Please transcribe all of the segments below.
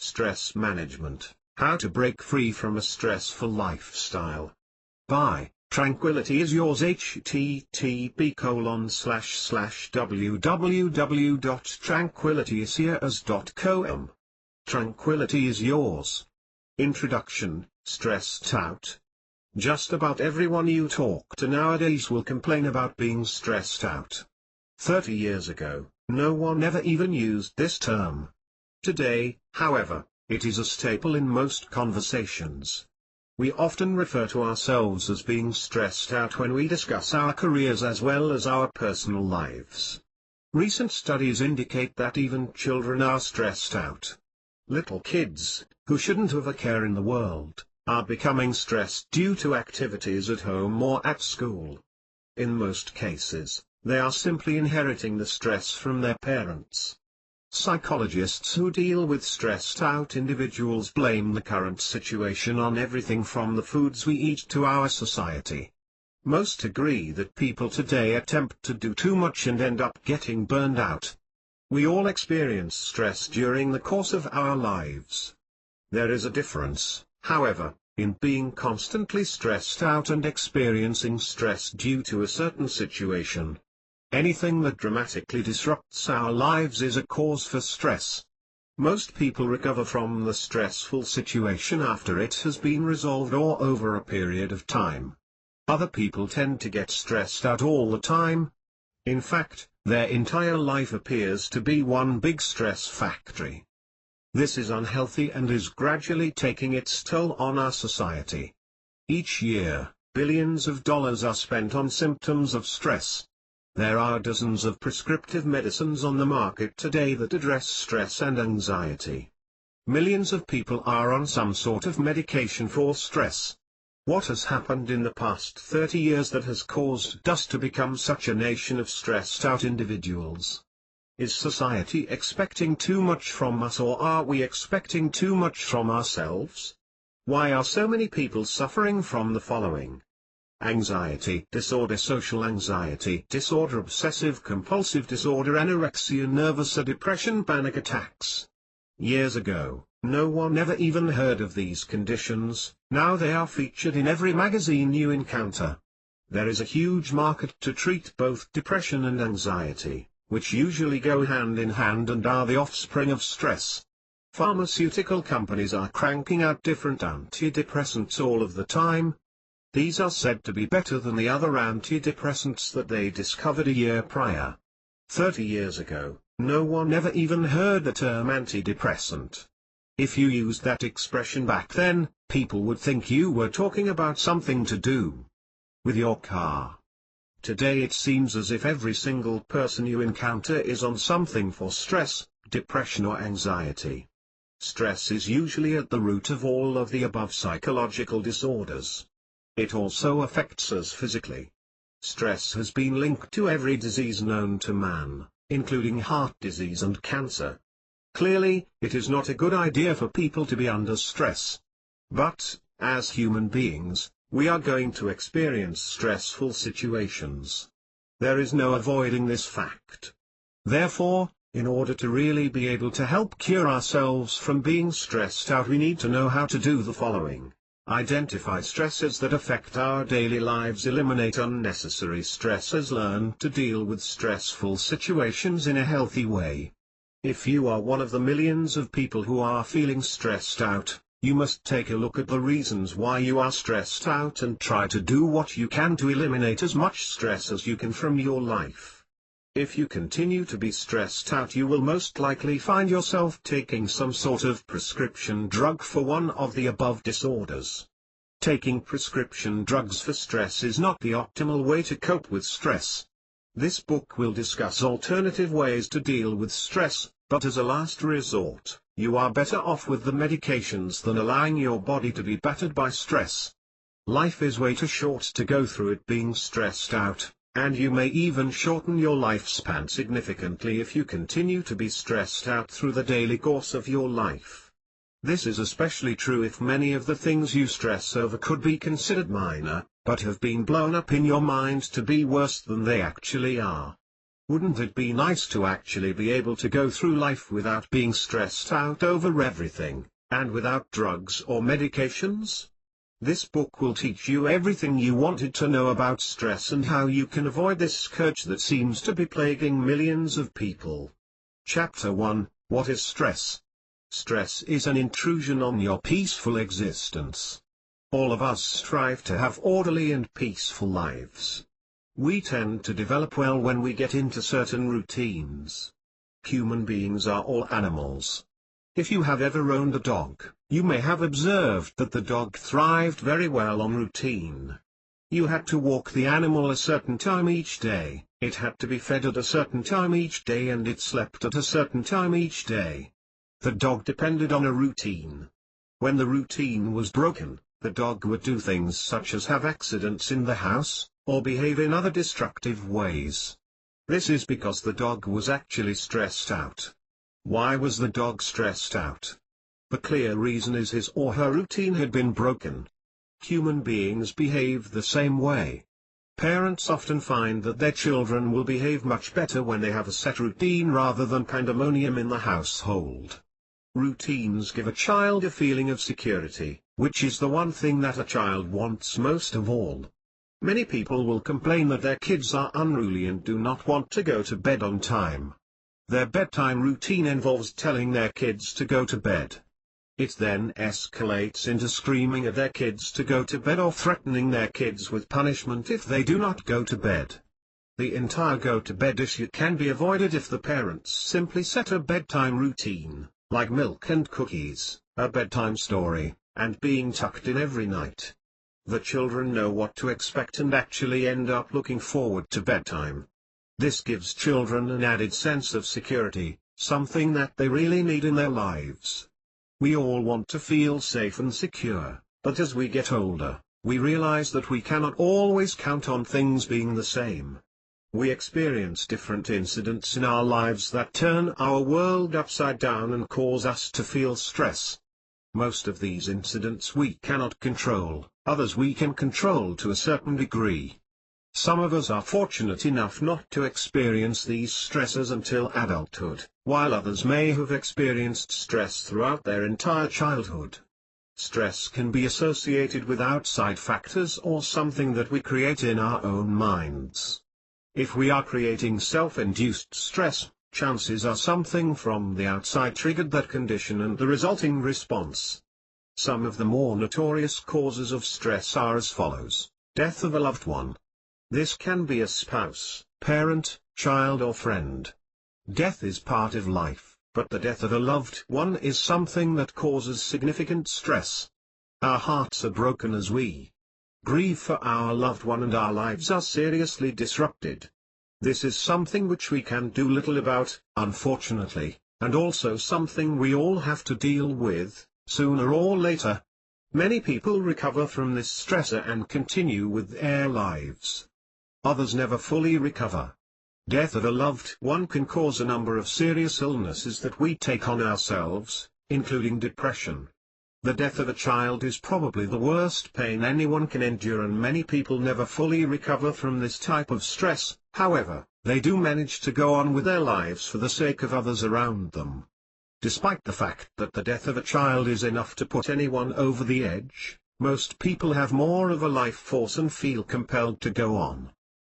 Stress Management: How to Break Free from a Stressful Lifestyle. By Tranquility Is Yours. http://www.tranquilityisyurs.com. Tranquility is yours. Introduction: Stressed out. Just about everyone you talk to nowadays will complain about being stressed out. 30 years ago, no one ever even used this term. Today, however, it is a staple in most conversations. We often refer to ourselves as being stressed out when we discuss our careers as well as our personal lives. Recent studies indicate that even children are stressed out. Little kids, who shouldn't have a care in the world, are becoming stressed due to activities at home or at school. In most cases, they are simply inheriting the stress from their parents. Psychologists who deal with stressed-out individuals blame the current situation on everything from the foods we eat to our society. Most agree that people today attempt to do too much and end up getting burned out. We all experience stress during the course of our lives. There is a difference, however, in being constantly stressed out and experiencing stress due to a certain situation. Anything that dramatically disrupts our lives is a cause for stress. Most people recover from the stressful situation after it has been resolved or over a period of time. Other people tend to get stressed out all the time. In fact, their entire life appears to be one big stress factory. This is unhealthy and is gradually taking its toll on our society. Each year, billions of dollars are spent on symptoms of stress. There are dozens of prescriptive medicines on the market today that address stress and anxiety. Millions of people are on some sort of medication for stress. What has happened in the past 30 years that has caused us to become such a nation of stressed-out individuals? Is society expecting too much from us, or are we expecting too much from ourselves? Why are so many people suffering from the following? Anxiety disorder, social anxiety disorder, obsessive-compulsive disorder, anorexia nervosa, depression, panic attacks. Years ago, no one ever even heard of these conditions. Now they are featured in every magazine you encounter. There is a huge market to treat both depression and anxiety, which usually go hand in hand and are the offspring of stress. Pharmaceutical companies are cranking out different antidepressants all of the time. These are said to be better than the other antidepressants that they discovered a year prior. 30 years ago, no one ever even heard the term antidepressant. If you used that expression back then, people would think you were talking about something to do with your car. Today it seems as if every single person you encounter is on something for stress, depression or anxiety. Stress is usually at the root of all of the above psychological disorders. It also affects us physically. Stress has been linked to every disease known to man, including heart disease and cancer. Clearly, it is not a good idea for people to be under stress. But, as human beings, we are going to experience stressful situations. There is no avoiding this fact. Therefore, in order to really be able to help cure ourselves from being stressed out, we need to know how to do the following. Identify stresses that affect our daily lives, eliminate unnecessary stressors, learn to deal with stressful situations in a healthy way. If you are one of the millions of people who are feeling stressed out, you must take a look at the reasons why you are stressed out and try to do what you can to eliminate as much stress as you can from your life. If you continue to be stressed out, you will most likely find yourself taking some sort of prescription drug for one of the above disorders. Taking prescription drugs for stress is not the optimal way to cope with stress. This book will discuss alternative ways to deal with stress, but as a last resort, you are better off with the medications than allowing your body to be battered by stress. Life is way too short to go through it being stressed out. And you may even shorten your lifespan significantly if you continue to be stressed out through the daily course of your life. This is especially true if many of the things you stress over could be considered minor, but have been blown up in your mind to be worse than they actually are. Wouldn't it be nice to actually be able to go through life without being stressed out over everything, and without drugs or medications? This book will teach you everything you wanted to know about stress and how you can avoid this scourge that seems to be plaguing millions of people. Chapter 1: What is stress? Stress is an intrusion on your peaceful existence. All of us strive to have orderly and peaceful lives. We tend to develop well when we get into certain routines. Human beings are all animals. If you have ever owned a dog, you may have observed that the dog thrived very well on routine. You had to walk the animal a certain time each day, it had to be fed at a certain time each day, and it slept at a certain time each day. The dog depended on a routine. When the routine was broken, the dog would do things such as have accidents in the house, or behave in other destructive ways. This is because the dog was actually stressed out. Why was the dog stressed out? The clear reason is his or her routine had been broken. Human beings behave the same way. Parents often find that their children will behave much better when they have a set routine rather than pandemonium in the household. Routines give a child a feeling of security, which is the one thing that a child wants most of all. Many people will complain that their kids are unruly and do not want to go to bed on time. Their bedtime routine involves telling their kids to go to bed. It then escalates into screaming at their kids to go to bed or threatening their kids with punishment if they do not go to bed. The entire go-to-bed issue can be avoided if the parents simply set a bedtime routine, like milk and cookies, a bedtime story, and being tucked in every night. The children know what to expect and actually end up looking forward to bedtime. This gives children an added sense of security, something that they really need in their lives. We all want to feel safe and secure, but as we get older, we realize that we cannot always count on things being the same. We experience different incidents in our lives that turn our world upside down and cause us to feel stress. Most of these incidents we cannot control, others we can control to a certain degree. Some of us are fortunate enough not to experience these stresses until adulthood, while others may have experienced stress throughout their entire childhood. Stress can be associated with outside factors or something that we create in our own minds. If we are creating self-induced stress, chances are something from the outside triggered that condition and the resulting response. Some of the more notorious causes of stress are as follows: death of a loved one. This can be a spouse, parent, child or friend. Death is part of life, but the death of a loved one is something that causes significant stress. Our hearts are broken as we grieve for our loved one and our lives are seriously disrupted. This is something which we can do little about, unfortunately, and also something we all have to deal with, sooner or later. Many people recover from this stressor and continue with their lives. Others never fully recover. Death of a loved one can cause a number of serious illnesses that we take on ourselves, including depression. The death of a child is probably the worst pain anyone can endure, and many people never fully recover from this type of stress. However, they do manage to go on with their lives for the sake of others around them. Despite the fact that the death of a child is enough to put anyone over the edge, most people have more of a life force and feel compelled to go on.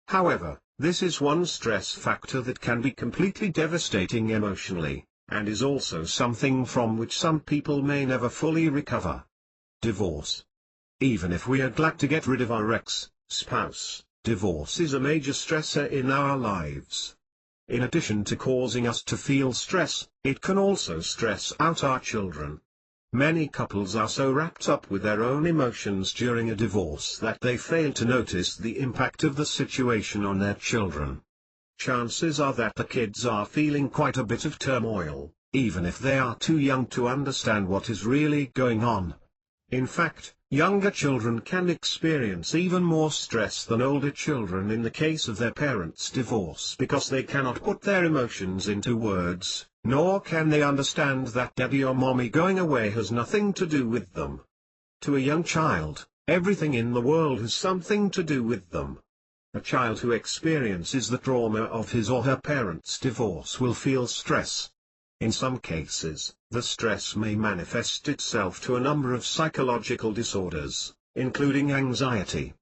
However, this is one stress factor that can be completely devastating emotionally, and is also something from which some people may never fully recover. Divorce. Even if we are glad to get rid of our ex-spouse, divorce is a major stressor in our lives. In addition to causing us to feel stress, it can also stress out our children. Many couples are so wrapped up with their own emotions during a divorce that they fail to notice the impact of the situation on their children. Chances are that the kids are feeling quite a bit of turmoil, even if they are too young to understand what is really going on. In fact, younger children can experience even more stress than older children in the case of their parents' divorce because they cannot put their emotions into words, nor can they understand that daddy or mommy going away has nothing to do with them. To a young child, everything in the world has something to do with them. A child who experiences the trauma of his or her parents' divorce will feel stress. In some cases, the stress may manifest itself to a number of psychological disorders, including anxiety.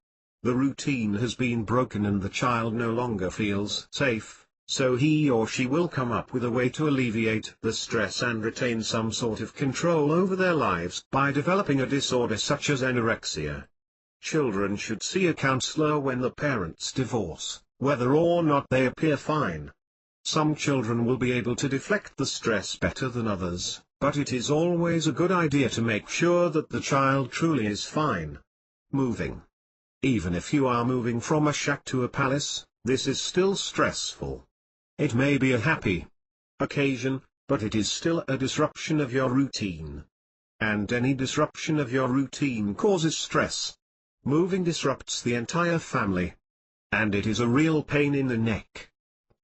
The routine has been broken and the child no longer feels safe, so he or she will come up with a way to alleviate the stress and retain some sort of control over their lives by developing a disorder such as anorexia. Children should see a counselor when the parents divorce, whether or not they appear fine. Some children will be able to deflect the stress better than others, but it is always a good idea to make sure that the child truly is fine. Moving. Even if you are moving from a shack to a palace, this is still stressful. It may be a happy occasion, but it is still a disruption of your routine. And any disruption of your routine causes stress. Moving disrupts the entire family. And it is a real pain in the neck.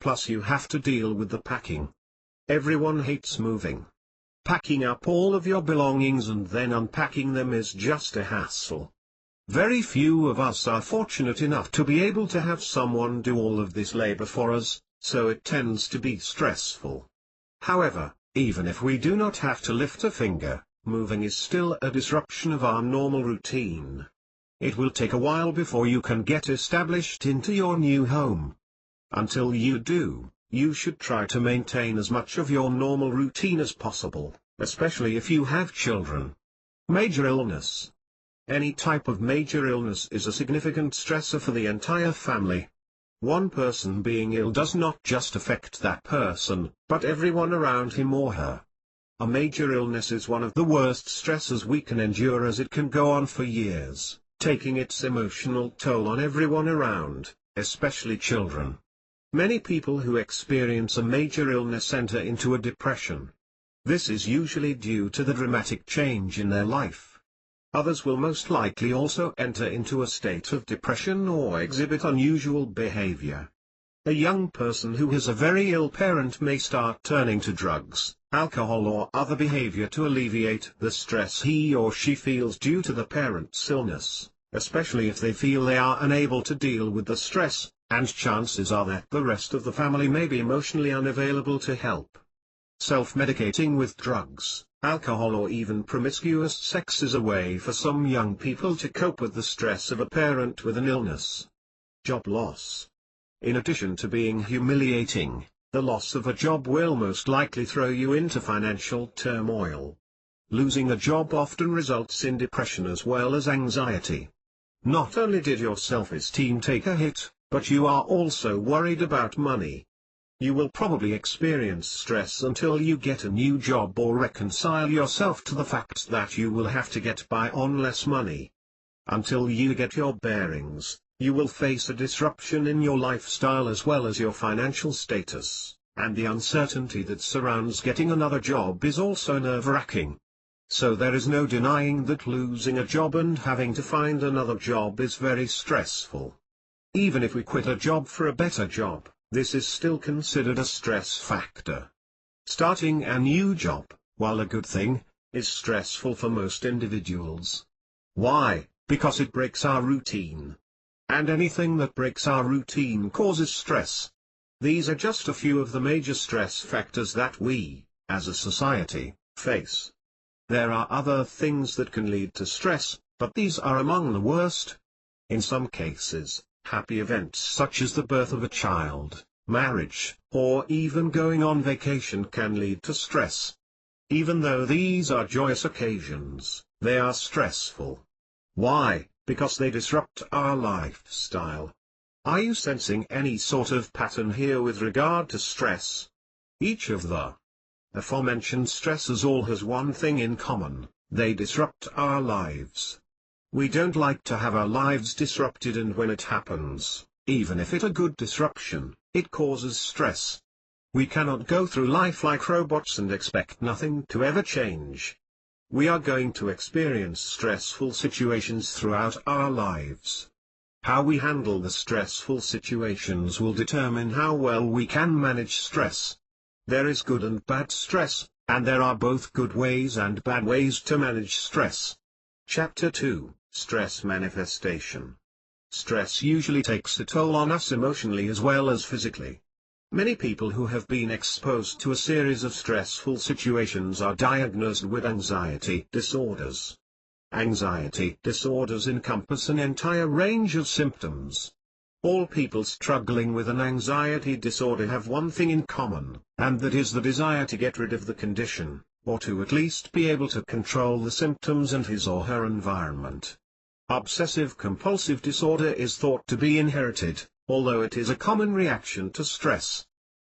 Plus you have to deal with the packing. Everyone hates moving. Packing up all of your belongings and then unpacking them is just a hassle. Very few of us are fortunate enough to be able to have someone do all of this labor for us, so it tends to be stressful. However, even if we do not have to lift a finger, moving is still a disruption of our normal routine. It will take a while before you can get established into your new home. Until you do, you should try to maintain as much of your normal routine as possible, especially if you have children. Major illness. Any type of major illness is a significant stressor for the entire family. One person being ill does not just affect that person, but everyone around him or her. A major illness is one of the worst stressors we can endure, as it can go on for years, taking its emotional toll on everyone around, especially children. Many people who experience a major illness enter into a depression. This is usually due to the dramatic change in their life. Others will most likely also enter into a state of depression or exhibit unusual behavior. A young person who has a very ill parent may start turning to drugs, alcohol or other behavior to alleviate the stress he or she feels due to the parent's illness, especially if they feel they are unable to deal with the stress, and chances are that the rest of the family may be emotionally unavailable to help. Self-medicating with drugs, alcohol or even promiscuous sex is a way for some young people to cope with the stress of a parent with an illness. Job loss. In addition to being humiliating, the loss of a job will most likely throw you into financial turmoil. Losing a job often results in depression as well as anxiety. Not only did your self-esteem take a hit, but you are also worried about money. You will probably experience stress until you get a new job or reconcile yourself to the fact that you will have to get by on less money. Until you get your bearings, you will face a disruption in your lifestyle as well as your financial status, and the uncertainty that surrounds getting another job is also nerve-wracking. So there is no denying that losing a job and having to find another job is very stressful. Even if we quit a job for a better job, this is still considered a stress factor. Starting a new job, while a good thing, is stressful for most individuals. Why? Because it breaks our routine. And anything that breaks our routine causes stress. These are just a few of the major stress factors that we, as a society, face. There are other things that can lead to stress, but these are among the worst. In some cases, happy events such as the birth of a child, marriage, or even going on vacation can lead to stress. Even though these are joyous occasions, they are stressful. Why? Because they disrupt our lifestyle. Are you sensing any sort of pattern here with regard to stress? Each of the aforementioned stresses all has one thing in common: they disrupt our lives. We don't like to have our lives disrupted, and when it happens, even if it's a good disruption, it causes stress. We cannot go through life like robots and expect nothing to ever change. We are going to experience stressful situations throughout our lives. How we handle the stressful situations will determine how well we can manage stress. There is good and bad stress, and there are both good ways and bad ways to manage stress. Chapter 2: Stress Manifestation. Stress usually takes a toll on us emotionally as well as physically. Many people who have been exposed to a series of stressful situations are diagnosed with anxiety disorders. Anxiety disorders encompass an entire range of symptoms. All people struggling with an anxiety disorder have one thing in common, and that is the desire to get rid of the condition, or to at least be able to control the symptoms and his or her environment. Obsessive-compulsive disorder is thought to be inherited, although it is a common reaction to stress.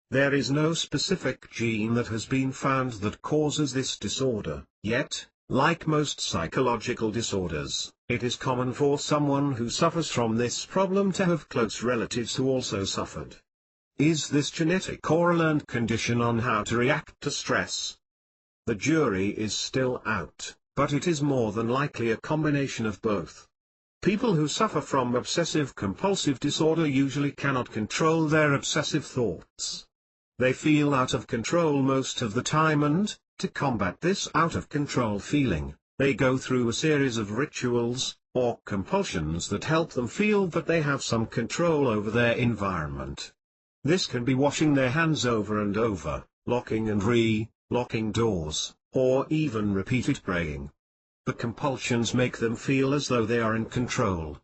There is no specific gene that has been found that causes this disorder, yet, like most psychological disorders, it is common for someone who suffers from this problem to have close relatives who also suffered. Is this genetic or a learned condition on how to react to stress? The jury is still out, but it is more than likely a combination of both. People who suffer from obsessive-compulsive disorder usually cannot control their obsessive thoughts. They feel out of control most of the time and, to combat this out-of-control feeling, they go through a series of rituals, or compulsions that help them feel that they have some control over their environment. This can be washing their hands over and over, locking and re-locking doors, or even repeated praying. The compulsions make them feel as though they are in control.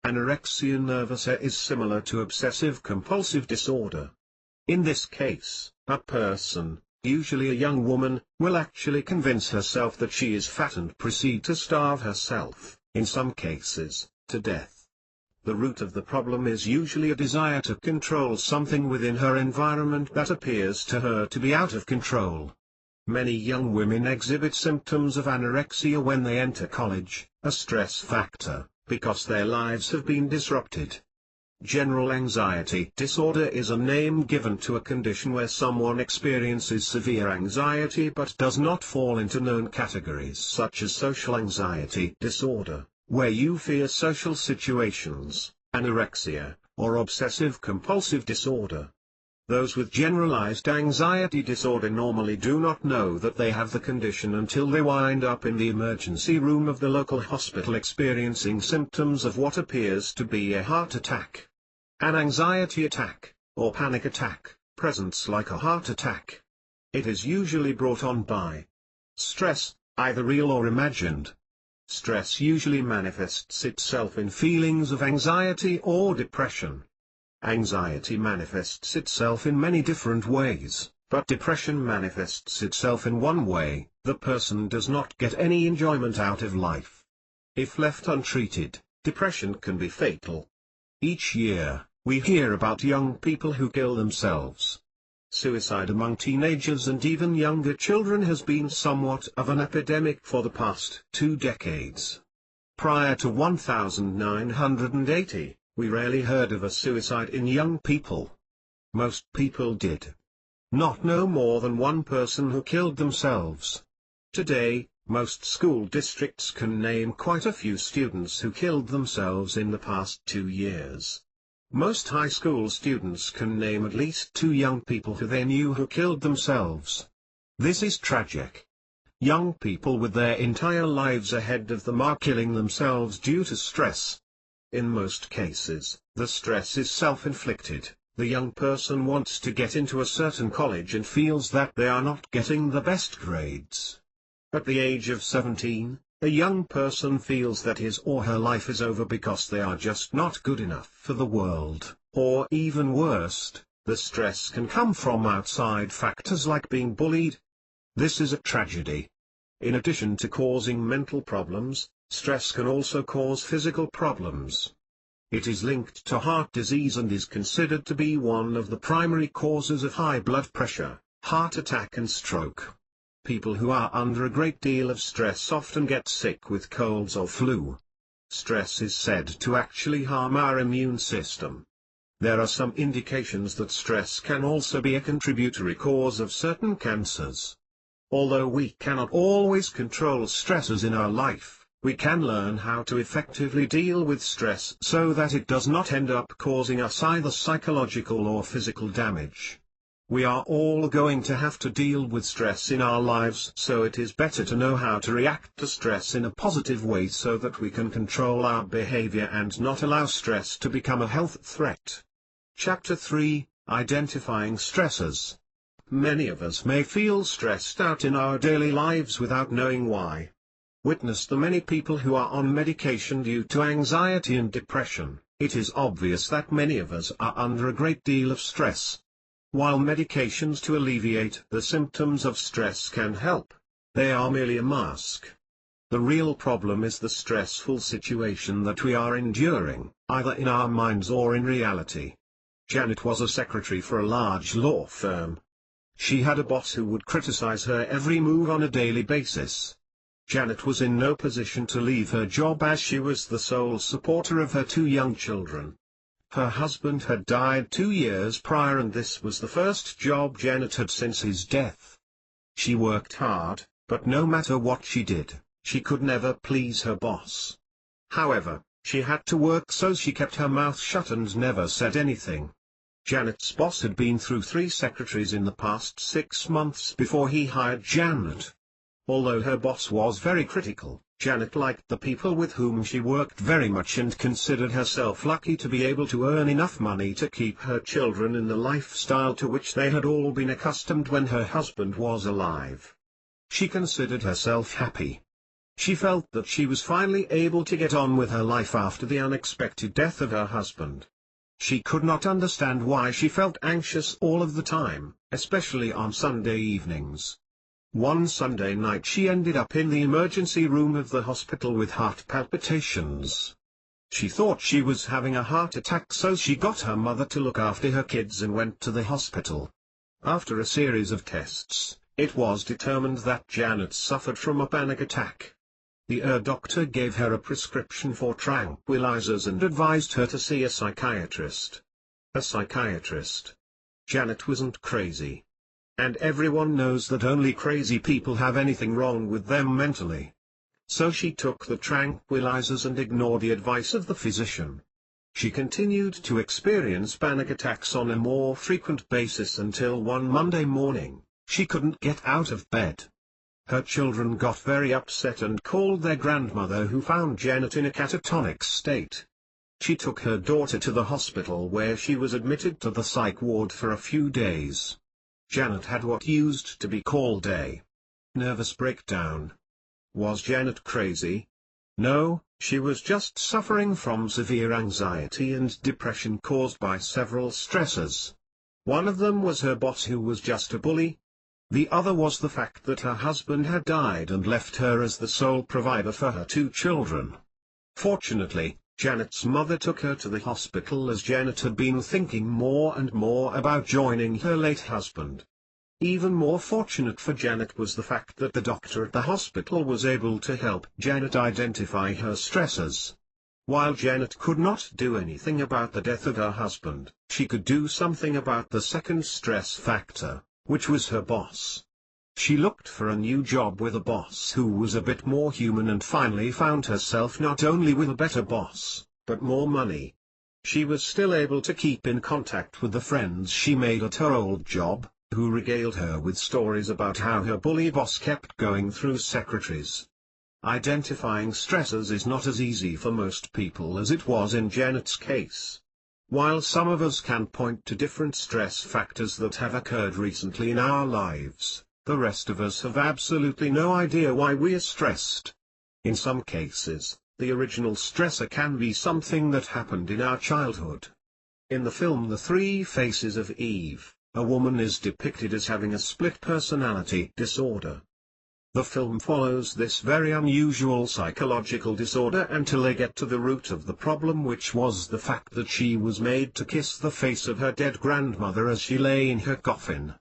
Anorexia nervosa is similar to obsessive-compulsive disorder. In this case, a person, usually a young woman, will actually convince herself that she is fat and proceed to starve herself, in some cases, to death. The root of the problem is usually a desire to control something within her environment that appears to her to be out of control. Many young women exhibit symptoms of anorexia when they enter college, a stress factor, because their lives have been disrupted. General anxiety disorder is a name given to a condition where someone experiences severe anxiety but does not fall into known categories such as social anxiety disorder, where you fear social situations, anorexia, or obsessive-compulsive disorder. Those with generalized anxiety disorder normally do not know that they have the condition until they wind up in the emergency room of the local hospital experiencing symptoms of what appears to be a heart attack. An anxiety attack, or panic attack, presents like a heart attack. It is usually brought on by stress, either real or imagined. Stress usually manifests itself in feelings of anxiety or depression. Anxiety manifests itself in many different ways, but depression manifests itself in one way: the person does not get any enjoyment out of life. If left untreated, depression can be fatal. Each year, we hear about young people who kill themselves. Suicide among teenagers and even younger children has been somewhat of an epidemic for the past 2 decades. Prior to 1980, we rarely heard of a suicide in young people. Most people did not know more than one person who killed themselves. Today, most school districts can name quite a few students who killed themselves in the past 2 years. Most high school students can name at least 2 young people who they knew who killed themselves. This is tragic. Young people with their entire lives ahead of them are killing themselves due to stress. In most cases, the stress is self-inflicted. The young person wants to get into a certain college and feels that they are not getting the best grades. At the age of 17, a young person feels that his or her life is over because they are just not good enough for the world, or even worse, the stress can come from outside factors like being bullied. This is a tragedy. In addition to causing mental problems, stress can also cause physical problems. It is linked to heart disease and is considered to be one of the primary causes of high blood pressure, heart attack and stroke. People who are under a great deal of stress often get sick with colds or flu. Stress is said to actually harm our immune system. There are some indications that stress can also be a contributory cause of certain cancers. Although we cannot always control stressors in our life, we can learn how to effectively deal with stress so that it does not end up causing us either psychological or physical damage. We are all going to have to deal with stress in our lives, so it is better to know how to react to stress in a positive way so that we can control our behavior and not allow stress to become a health threat. Chapter 3, Identifying Stressors. Many of us may feel stressed out in our daily lives without knowing why. Witness the many people who are on medication due to anxiety and depression. It is obvious that many of us are under a great deal of stress. While medications to alleviate the symptoms of stress can help, they are merely a mask. The real problem is the stressful situation that we are enduring, either in our minds or in reality. Janet was a secretary for a large law firm. She had a boss who would criticize her every move on a daily basis. Janet was in no position to leave her job as she was the sole supporter of her 2 young children. Her husband had died 2 years prior and this was the first job Janet had since his death. She worked hard, but no matter what she did, she could never please her boss. However, she had to work, so she kept her mouth shut and never said anything. Janet's boss had been through 3 secretaries in the past 6 months before he hired Janet. Although her boss was very critical, Janet liked the people with whom she worked very much and considered herself lucky to be able to earn enough money to keep her children in the lifestyle to which they had all been accustomed when her husband was alive. She considered herself happy. She felt that she was finally able to get on with her life after the unexpected death of her husband. She could not understand why she felt anxious all of the time, especially on Sunday evenings. One Sunday night she ended up in the emergency room of the hospital with heart palpitations. She thought she was having a heart attack, so she got her mother to look after her kids and went to the hospital. After a series of tests, it was determined that Janet suffered from a panic attack. The doctor gave her a prescription for tranquilizers and advised her to see a psychiatrist. A psychiatrist. Janet wasn't crazy. And everyone knows that only crazy people have anything wrong with them mentally. So she took the tranquilizers and ignored the advice of the physician. She continued to experience panic attacks on a more frequent basis until one Monday morning, she couldn't get out of bed. Her children got very upset and called their grandmother, who found Janet in a catatonic state. She took her daughter to the hospital where she was admitted to the psych ward for a few days. Janet had what used to be called a nervous breakdown. Was Janet crazy? No, she was just suffering from severe anxiety and depression caused by several stressors. One of them was her boss, who was just a bully. The other was the fact that her husband had died and left her as the sole provider for her 2 children. Fortunately, Janet's mother took her to the hospital as Janet had been thinking more and more about joining her late husband. Even more fortunate for Janet was the fact that the doctor at the hospital was able to help Janet identify her stressors. While Janet could not do anything about the death of her husband, she could do something about the second stress factor, which was her boss. She looked for a new job with a boss who was a bit more human and finally found herself not only with a better boss, but more money. She was still able to keep in contact with the friends she made at her old job, who regaled her with stories about how her bully boss kept going through secretaries. Identifying stressors is not as easy for most people as it was in Janet's case. While some of us can point to different stress factors that have occurred recently in our lives, the rest of us have absolutely no idea why we are stressed. In some cases, the original stressor can be something that happened in our childhood. In the film The 3 Faces of Eve, a woman is depicted as having a split personality disorder. The film follows this very unusual psychological disorder until they get to the root of the problem, which was the fact that she was made to kiss the face of her dead grandmother as she lay in her coffin.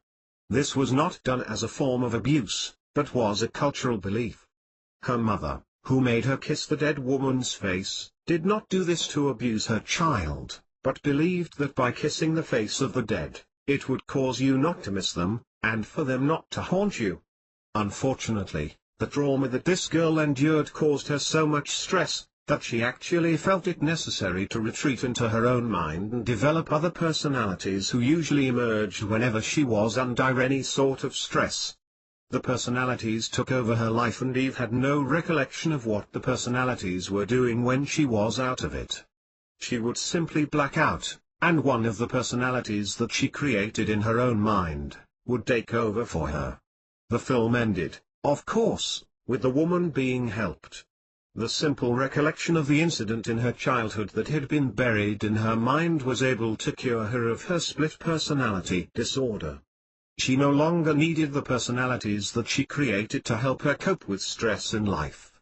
This was not done as a form of abuse, but was a cultural belief. Her mother, who made her kiss the dead woman's face, did not do this to abuse her child, but believed that by kissing the face of the dead, it would cause you not to miss them, and for them not to haunt you. Unfortunately, the trauma that this girl endured caused her so much stress, that she actually felt it necessary to retreat into her own mind and develop other personalities who usually emerged whenever she was under any sort of stress. The personalities took over her life, and Eve had no recollection of what the personalities were doing when she was out of it. She would simply black out, and one of the personalities that she created in her own mind would take over for her. The film ended, of course, with the woman being helped. The simple recollection of the incident in her childhood that had been buried in her mind was able to cure her of her split personality disorder. She no longer needed the personalities that she created to help her cope with stress in life.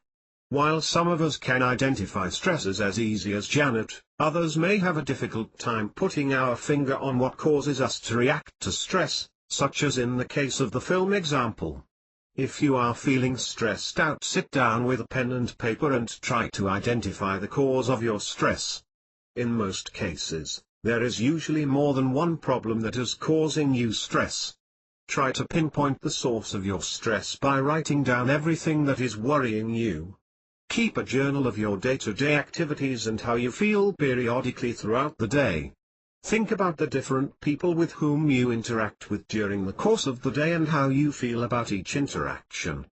While some of us can identify stresses as easy as Janet, others may have a difficult time putting our finger on what causes us to react to stress, such as in the case of the film example. If you are feeling stressed out, sit down with a pen and paper and try to identify the cause of your stress. In most cases, there is usually more than one problem that is causing you stress. Try to pinpoint the source of your stress by writing down everything that is worrying you. Keep a journal of your day-to-day activities and how you feel periodically throughout the day. Think about the different people with whom you interact with during the course of the day and how you feel about each interaction.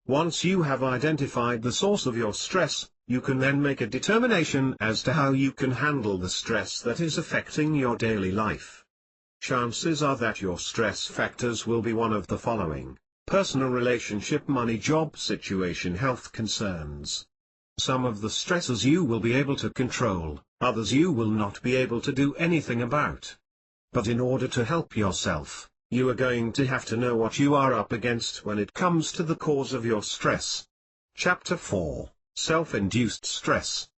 Once you have identified the source of your stress, you can then make a determination as to how you can handle the stress that is affecting your daily life. Chances are that your stress factors will be one of the following: personal relationship, money, job situation, health concerns. Some of the stresses you will be able to control, others you will not be able to do anything about. But in order to help yourself, you are going to have to know what you are up against when it comes to the cause of your stress. Chapter 4: Self-Induced Stress.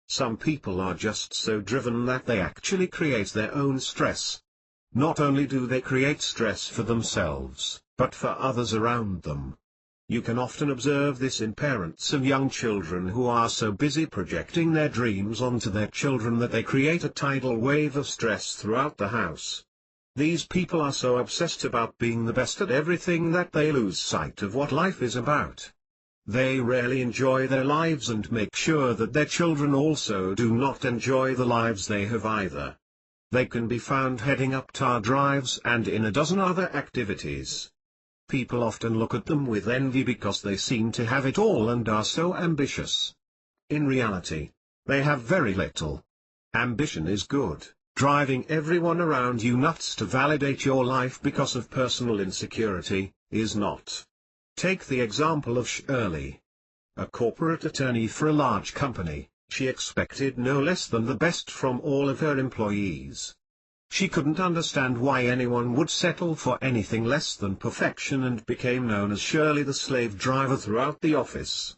Some people are just so driven that they actually create their own stress. Not only do they create stress for themselves, but for others around them. You can often observe this in parents of young children who are so busy projecting their dreams onto their children that they create a tidal wave of stress throughout the house. These people are so obsessed about being the best at everything that they lose sight of what life is about. They rarely enjoy their lives and make sure that their children also do not enjoy the lives they have either. They can be found heading up tar drives and in a dozen other activities. People often look at them with envy because they seem to have it all and are so ambitious. In reality, they have very little. Ambition is good, driving everyone around you nuts to validate your life because of personal insecurity, is not. Take the example of Shirley. A corporate attorney for a large company, she expected no less than the best from all of her employees. She couldn't understand why anyone would settle for anything less than perfection and became known as Shirley the slave driver throughout the office.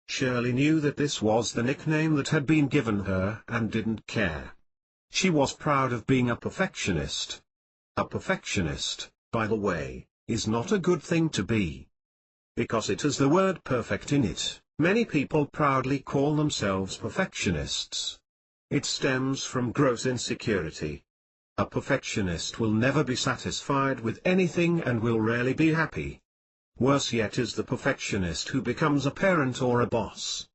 Shirley knew that this was the nickname that had been given her and didn't care. She was proud of being a perfectionist. A perfectionist, by the way, is not a good thing to be. Because it has the word perfect in it, many people proudly call themselves perfectionists. It stems from gross insecurity. A perfectionist will never be satisfied with anything and will rarely be happy. Worse yet is the perfectionist who becomes a parent or a boss.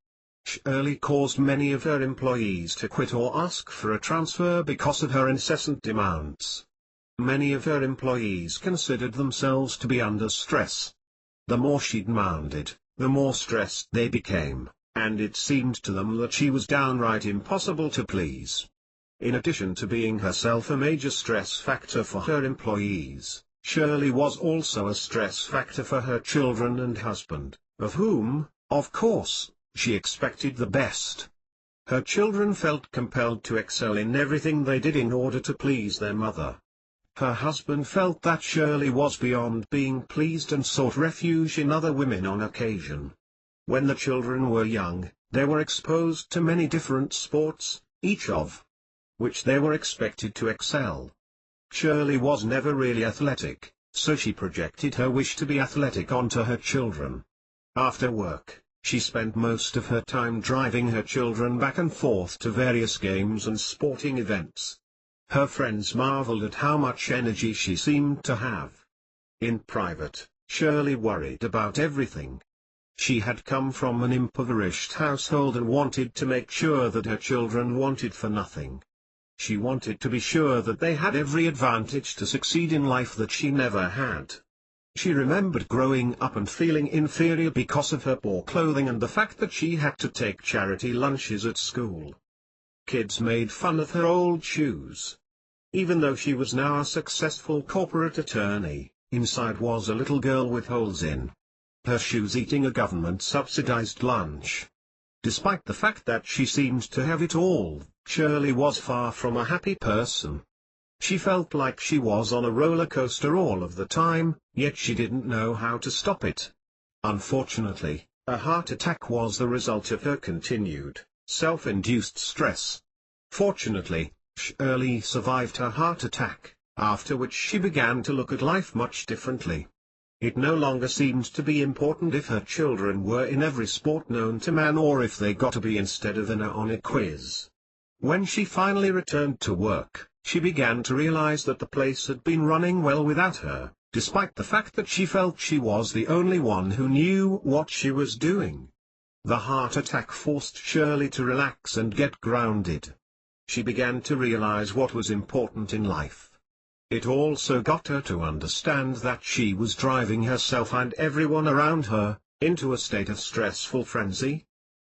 Shirley caused many of her employees to quit or ask for a transfer because of her incessant demands. Many of her employees considered themselves to be under stress. The more she demanded, the more stressed they became, and it seemed to them that she was downright impossible to please. In addition to being herself a major stress factor for her employees, Shirley was also a stress factor for her children and husband, of whom, of course, she expected the best. Her children felt compelled to excel in everything they did in order to please their mother. Her husband felt that Shirley was beyond being pleased and sought refuge in other women on occasion. When the children were young, they were exposed to many different sports, each of which they were expected to excel. Shirley was never really athletic, so she projected her wish to be athletic onto her children. After work, she spent most of her time driving her children back and forth to various games and sporting events. Her friends marveled at how much energy she seemed to have. In private, Shirley worried about everything. She had come from an impoverished household and wanted to make sure that her children wanted for nothing. She wanted to be sure that they had every advantage to succeed in life that she never had. She remembered growing up and feeling inferior because of her poor clothing and the fact that she had to take charity lunches at school. Kids made fun of her old shoes. Even though she was now a successful corporate attorney, inside was a little girl with holes in her shoes eating a government-subsidized lunch. Despite the fact that she seemed to have it all, Shirley was far from a happy person. She felt like she was on a roller coaster all of the time, yet she didn't know how to stop it. Unfortunately, a heart attack was the result of her continued, self-induced stress. Fortunately, Shirley survived her heart attack, after which she began to look at life much differently. It no longer seemed to be important if her children were in every sport known to man or if they got a B instead of an A on a quiz. When she finally returned to work, she began to realize that the place had been running well without her, despite the fact that she felt she was the only one who knew what she was doing. The heart attack forced Shirley to relax and get grounded. She began to realize what was important in life. It also got her to understand that she was driving herself and everyone around her into a state of stressful frenzy.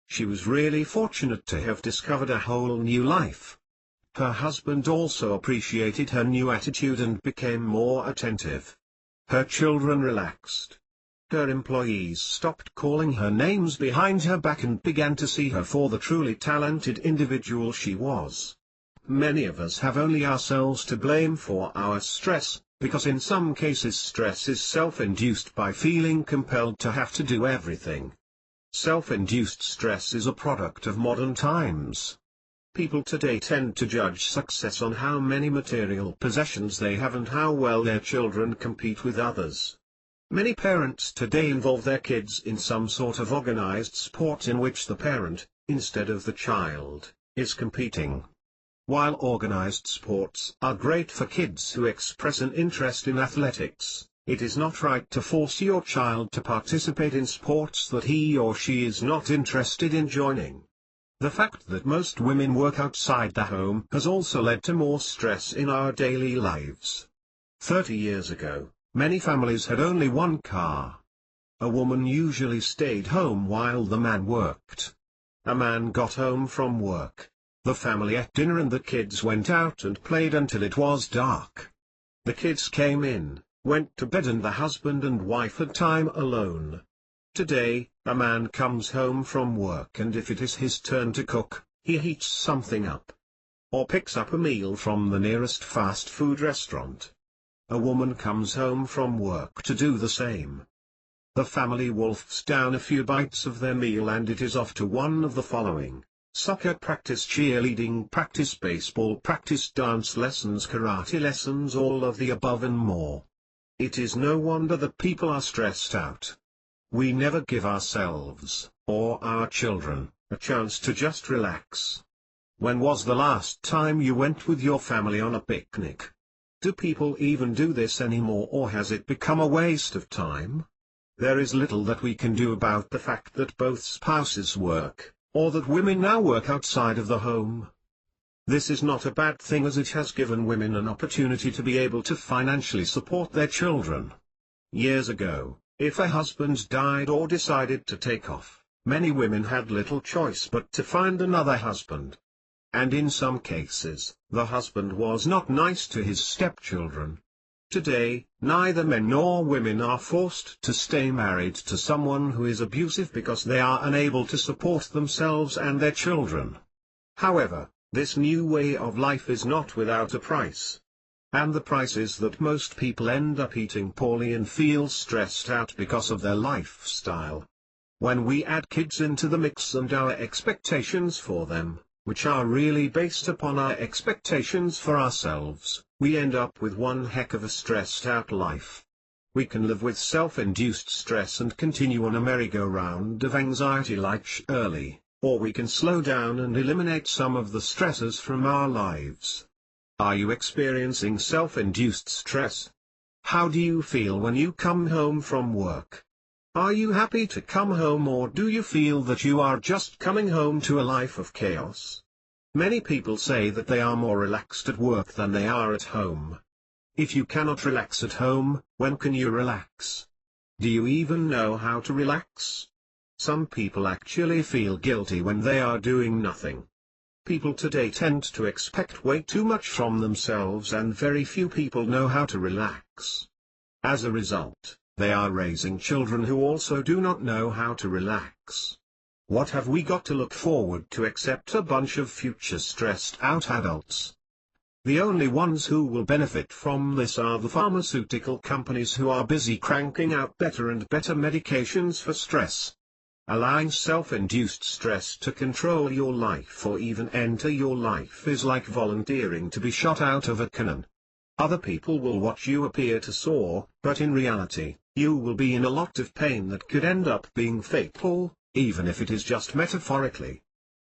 She was really fortunate to have discovered a whole new life. Her husband also appreciated her new attitude and became more attentive. Her children relaxed. Her employees stopped calling her names behind her back and began to see her for the truly talented individual she was. Many of us have only ourselves to blame for our stress, because in some cases stress is self-induced by feeling compelled to have to do everything. Self-induced stress is a product of modern times. People today tend to judge success on how many material possessions they have and how well their children compete with others. Many parents today involve their kids in some sort of organized sport in which the parent, instead of the child, is competing. While organized sports are great for kids who express an interest in athletics, it is not right to force your child to participate in sports that he or she is not interested in joining. The fact that most women work outside the home has also led to more stress in our daily lives. 30 years ago, many families had only one car. A woman usually stayed home while the man worked. A man got home from work. The family ate dinner and the kids went out and played until it was dark. The kids came in, went to bed and the husband and wife had time alone. Today, a man comes home from work and if it is his turn to cook, he heats something up. Or picks up a meal from the nearest fast food restaurant. A woman comes home from work to do the same. The family wolfs down a few bites of their meal and it is off to one of the following: soccer practice, cheerleading practice, baseball practice, dance lessons, karate lessons, all of the above and more. It is no wonder that people are stressed out. We never give ourselves, or our children, a chance to just relax. When was the last time you went with your family on a picnic? Do people even do this anymore, or has it become a waste of time? There is little that we can do about the fact that both spouses work, or that women now work outside of the home. This is not a bad thing as it has given women an opportunity to be able to financially support their children. Years ago, if a husband died or decided to take off, many women had little choice but to find another husband. And in some cases, the husband was not nice to his stepchildren. Today, neither men nor women are forced to stay married to someone who is abusive because they are unable to support themselves and their children. However, this new way of life is not without a price. And the price is that most people end up eating poorly and feel stressed out because of their lifestyle. When we add kids into the mix and our expectations for them, which are really based upon our expectations for ourselves, we end up with one heck of a stressed out life. We can live with self-induced stress and continue on a merry-go-round of anxiety like Shirley, or we can slow down and eliminate some of the stresses from our lives. Are you experiencing self-induced stress? How do you feel when you come home from work? Are you happy to come home, or do you feel that you are just coming home to a life of chaos? Many people say that they are more relaxed at work than they are at home. If you cannot relax at home, when can you relax? Do you even know how to relax? Some people actually feel guilty when they are doing nothing. People today tend to expect way too much from themselves, and very few people know how to relax. As a result, they are raising children who also do not know how to relax. What have we got to look forward to except a bunch of future stressed out adults? The only ones who will benefit from this are the pharmaceutical companies, who are busy cranking out better and better medications for stress. Allowing self-induced stress to control your life or even enter your life is like volunteering to be shot out of a cannon. Other people will watch you appear to soar, but in reality, you will be in a lot of pain that could end up being fatal, even if it is just metaphorically.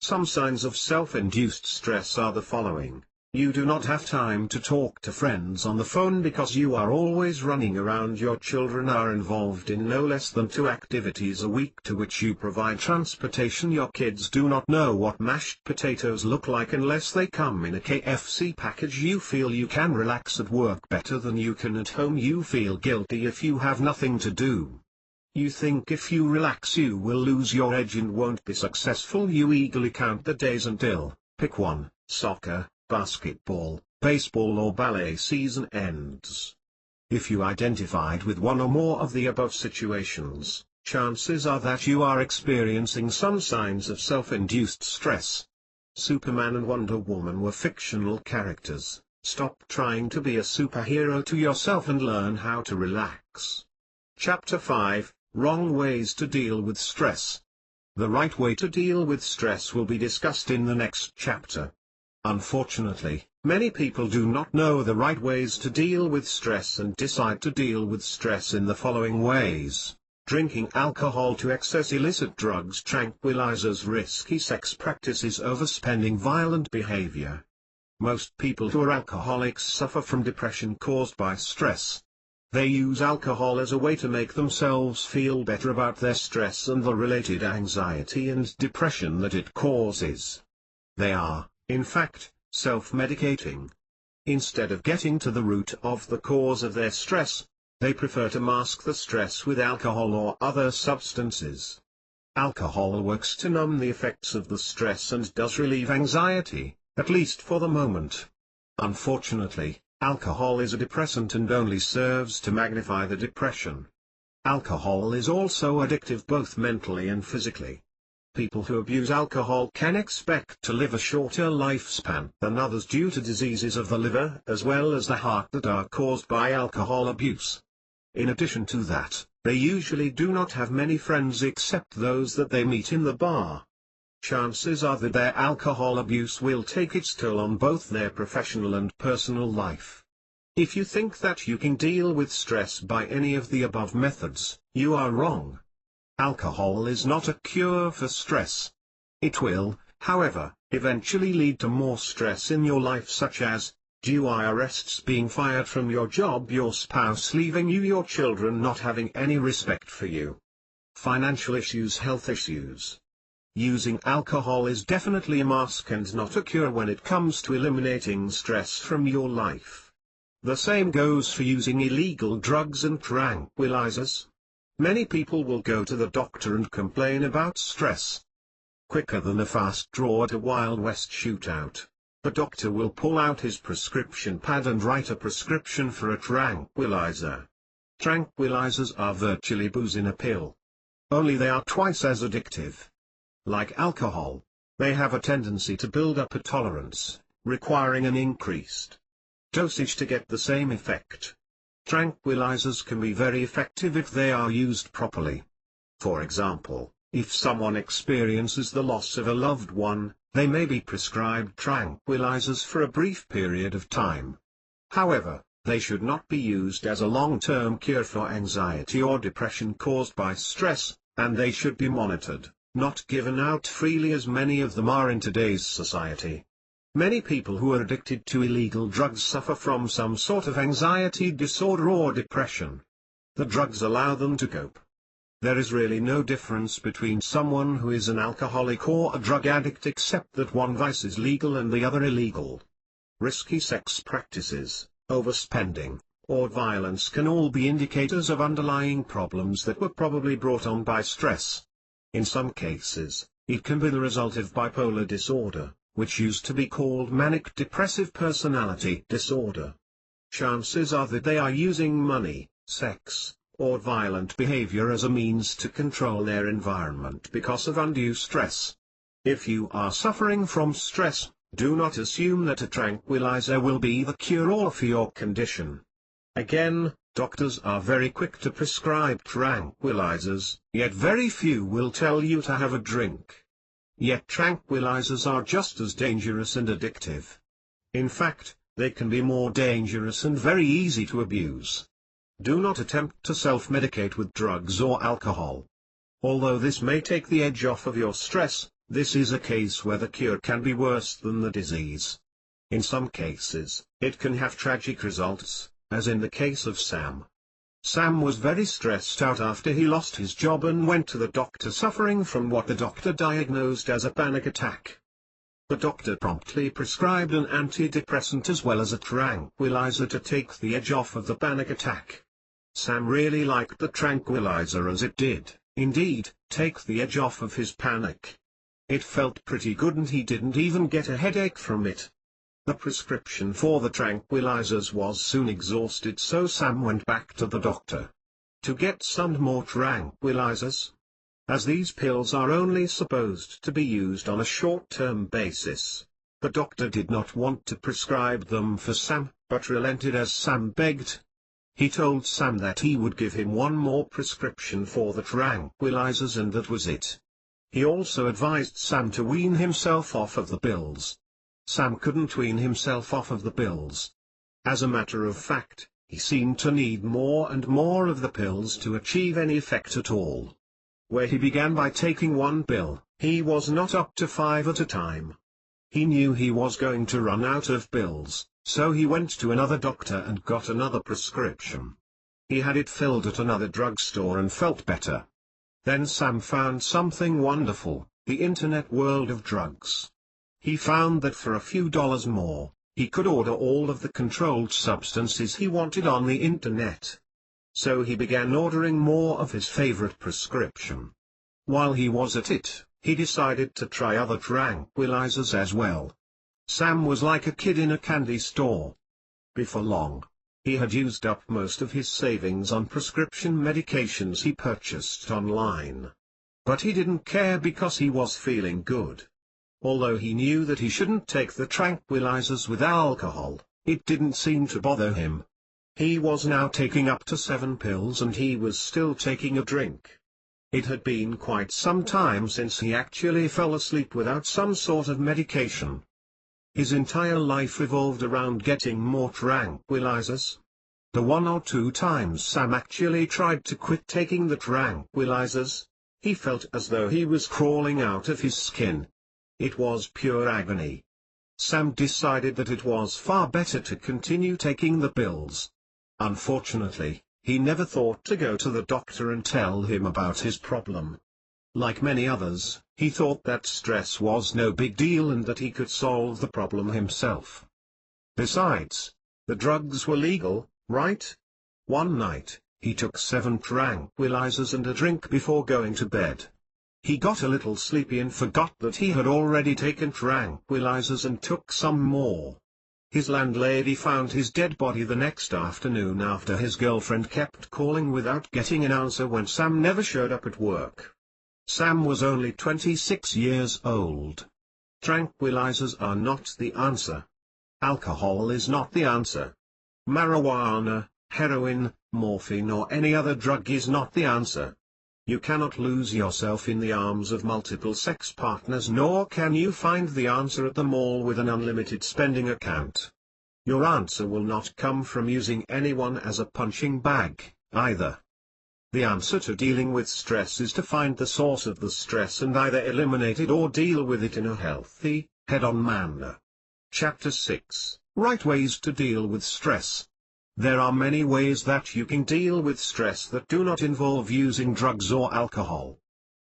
Some signs of self-induced stress are the following. You do not have time to talk to friends on the phone because you are always running around. Your children are involved in no less than 2 activities a week to which you provide transportation. Your kids do not know what mashed potatoes look like unless they come in a KFC package. You feel you can relax at work better than you can at home. You feel guilty if you have nothing to do. You think if you relax you will lose your edge and won't be successful. You eagerly count the days until, pick one, soccer, basketball, baseball or ballet season ends. If you identified with one or more of the above situations, chances are that you are experiencing some signs of self-induced stress. Superman and Wonder Woman were fictional characters. Stop trying to be a superhero to yourself and learn how to relax. Chapter 5, Wrong Ways to Deal with Stress. The right way to deal with stress will be discussed in the next chapter. Unfortunately, many people do not know the right ways to deal with stress and decide to deal with stress in the following ways: drinking alcohol to excess, illicit drugs, tranquilizers, risky sex practices, overspending, violent behavior. Most people who are alcoholics suffer from depression caused by stress. They use alcohol as a way to make themselves feel better about their stress and the related anxiety and depression that it causes. They are, in fact, self-medicating. Instead of getting to the root of the cause of their stress, they prefer to mask the stress with alcohol or other substances. Alcohol works to numb the effects of the stress and does relieve anxiety, at least for the moment. Unfortunately, alcohol is a depressant and only serves to magnify the depression. Alcohol is also addictive both mentally and physically. People who abuse alcohol can expect to live a shorter lifespan than others due to diseases of the liver as well as the heart that are caused by alcohol abuse. In addition to that, they usually do not have many friends except those that they meet in the bar. Chances are that their alcohol abuse will take its toll on both their professional and personal life. If you think that you can deal with stress by any of the above methods, you are wrong. Alcohol is not a cure for stress. It will, however, eventually lead to more stress in your life, such as DUI arrests, being fired from your job, your spouse leaving you, your children not having any respect for you, financial issues, health issues. Using alcohol is definitely a mask and not a cure when it comes to eliminating stress from your life. The same goes for using illegal drugs and tranquilizers. Many people will go to the doctor and complain about stress. Quicker than a fast draw at a Wild West shootout, the doctor will pull out his prescription pad and write a prescription for a tranquilizer. Tranquilizers are virtually booze in a pill. Only they are twice as addictive. Like alcohol, they have a tendency to build up a tolerance, requiring an increased dosage to get the same effect. Tranquilizers can be very effective if they are used properly. For example, if someone experiences the loss of a loved one, they may be prescribed tranquilizers for a brief period of time. However, they should not be used as a long-term cure for anxiety or depression caused by stress, and they should be monitored, not given out freely as many of them are in today's society. Many people who are addicted to illegal drugs suffer from some sort of anxiety disorder or depression. The drugs allow them to cope. There is really no difference between someone who is an alcoholic or a drug addict except that one vice is legal and the other illegal. Risky sex practices, overspending, or violence can all be indicators of underlying problems that were probably brought on by stress. In some cases, it can be the result of bipolar disorder, which used to be called manic depressive personality disorder. Chances are that they are using money, sex, or violent behavior as a means to control their environment because of undue stress. If you are suffering from stress, do not assume that a tranquilizer will be the cure-all for your condition. Again, doctors are very quick to prescribe tranquilizers, yet very few will tell you to have a drink. Yet tranquilizers are just as dangerous and addictive. In fact, they can be more dangerous and very easy to abuse. Do not attempt to self-medicate with drugs or alcohol. Although this may take the edge off of your stress, this is a case where the cure can be worse than the disease. In some cases, it can have tragic results, as in the case of Sam. Sam was very stressed out after he lost his job and went to the doctor suffering from what the doctor diagnosed as a panic attack. The doctor promptly prescribed an antidepressant as well as a tranquilizer to take the edge off of the panic attack. Sam really liked the tranquilizer as it did, indeed, take the edge off of his panic. It felt pretty good and he didn't even get a headache from it. The prescription for the tranquilizers was soon exhausted, so Sam went back to the doctor to get some more tranquilizers. As these pills are only supposed to be used on a short-term basis, the doctor did not want to prescribe them for Sam, but relented as Sam begged. He told Sam that he would give him one more prescription for the tranquilizers and that was it. He also advised Sam to wean himself off of the pills. Sam couldn't wean himself off of the pills. As a matter of fact, he seemed to need more and more of the pills to achieve any effect at all. Where he began by taking one pill, he was not up to 5 at a time. He knew he was going to run out of pills, so he went to another doctor and got another prescription. He had it filled at another drugstore and felt better. Then Sam found something wonderful, the internet world of drugs. He found that for a few dollars more, he could order all of the controlled substances he wanted on the internet. So he began ordering more of his favorite prescription. While he was at it, he decided to try other tranquilizers as well. Sam was like a kid in a candy store. Before long, he had used up most of his savings on prescription medications he purchased online. But he didn't care because he was feeling good. Although he knew that he shouldn't take the tranquilizers with alcohol, it didn't seem to bother him. He was now taking up to 7 pills and he was still taking a drink. It had been quite some time since he actually fell asleep without some sort of medication. His entire life revolved around getting more tranquilizers. The 1 or 2 times Sam actually tried to quit taking the tranquilizers, he felt as though he was crawling out of his skin. It was pure agony. Sam decided that it was far better to continue taking the pills. Unfortunately, he never thought to go to the doctor and tell him about his problem. Like many others, he thought that stress was no big deal and that he could solve the problem himself. Besides, the drugs were legal, right? One night, he took 7 tranquilizers and a drink before going to bed. He got a little sleepy and forgot that he had already taken tranquilizers and took some more. His landlady found his dead body the next afternoon after his girlfriend kept calling without getting an answer when Sam never showed up at work. Sam was only 26 years old. Tranquilizers are not the answer. Alcohol is not the answer. Marijuana, heroin, morphine or any other drug is not the answer. You cannot lose yourself in the arms of multiple sex partners, nor can you find the answer at the mall with an unlimited spending account. Your answer will not come from using anyone as a punching bag, either. The answer to dealing with stress is to find the source of the stress and either eliminate it or deal with it in a healthy, head-on manner. Chapter 6: Right Ways to Deal with Stress. There are many ways that you can deal with stress that do not involve using drugs or alcohol.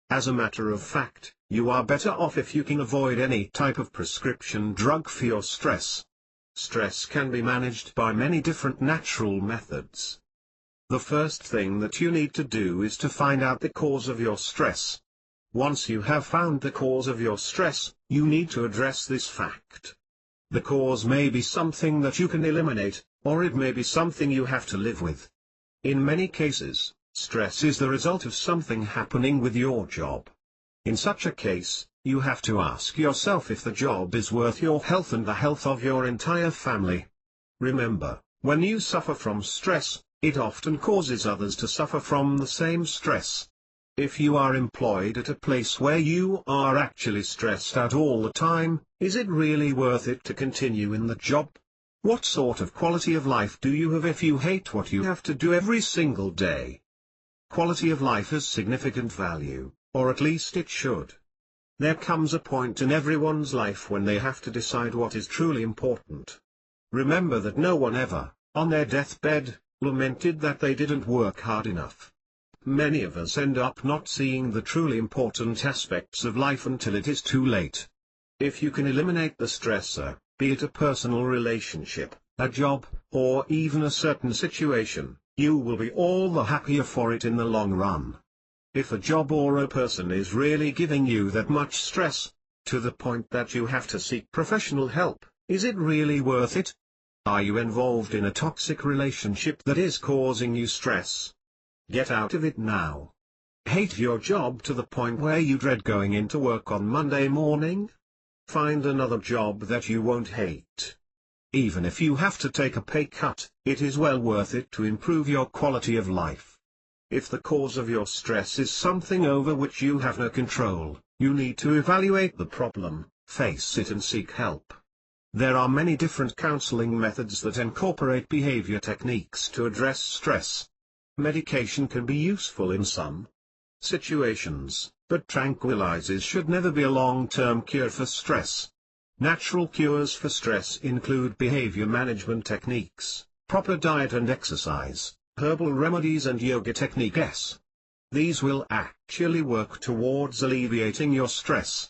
As a matter of fact, you are better off if you can avoid any type of prescription drug for your stress. Stress can be managed by many different natural methods. The first thing that you need to do is to find out the cause of your stress. Once you have found the cause of your stress, you need to address this fact. The cause may be something that you can eliminate, or it may be something you have to live with. In many cases, stress is the result of something happening with your job. In such a case, you have to ask yourself if the job is worth your health and the health of your entire family. Remember, when you suffer from stress, it often causes others to suffer from the same stress. If you are employed at a place where you are actually stressed out all the time, is it really worth it to continue in the job? What sort of quality of life do you have if you hate what you have to do every single day? Quality of life has significant value, or at least it should. There comes a point in everyone's life when they have to decide what is truly important. Remember that no one ever, on their deathbed, lamented that they didn't work hard enough. Many of us end up not seeing the truly important aspects of life until it is too late. If you can eliminate the stressor, be it a personal relationship, a job, or even a certain situation, you will be all the happier for it in the long run. If a job or a person is really giving you that much stress, to the point that you have to seek professional help, is it really worth it? Are you involved in a toxic relationship that is causing you stress? Get out of it now. Hate your job to the point where you dread going into work on Monday morning? Find another job that you won't hate. Even if you have to take a pay cut, it is well worth it to improve your quality of life. If the cause of your stress is something over which you have no control, you need to evaluate the problem, face it and seek help. There are many different counseling methods that incorporate behavior techniques to address stress. Medication can be useful in some situations, but tranquilizers should never be a long-term cure for stress. Natural cures for stress include behavior management techniques, proper diet and exercise, herbal remedies and yoga techniques. These will actually work towards alleviating your stress.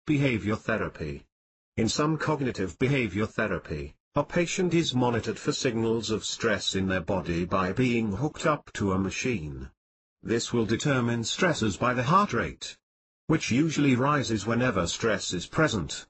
Behavior therapy. In some cognitive behavior therapy, a patient is monitored for signals of stress in their body by being hooked up to a machine. This will determine stressors by the heart rate, which usually rises whenever stress is present.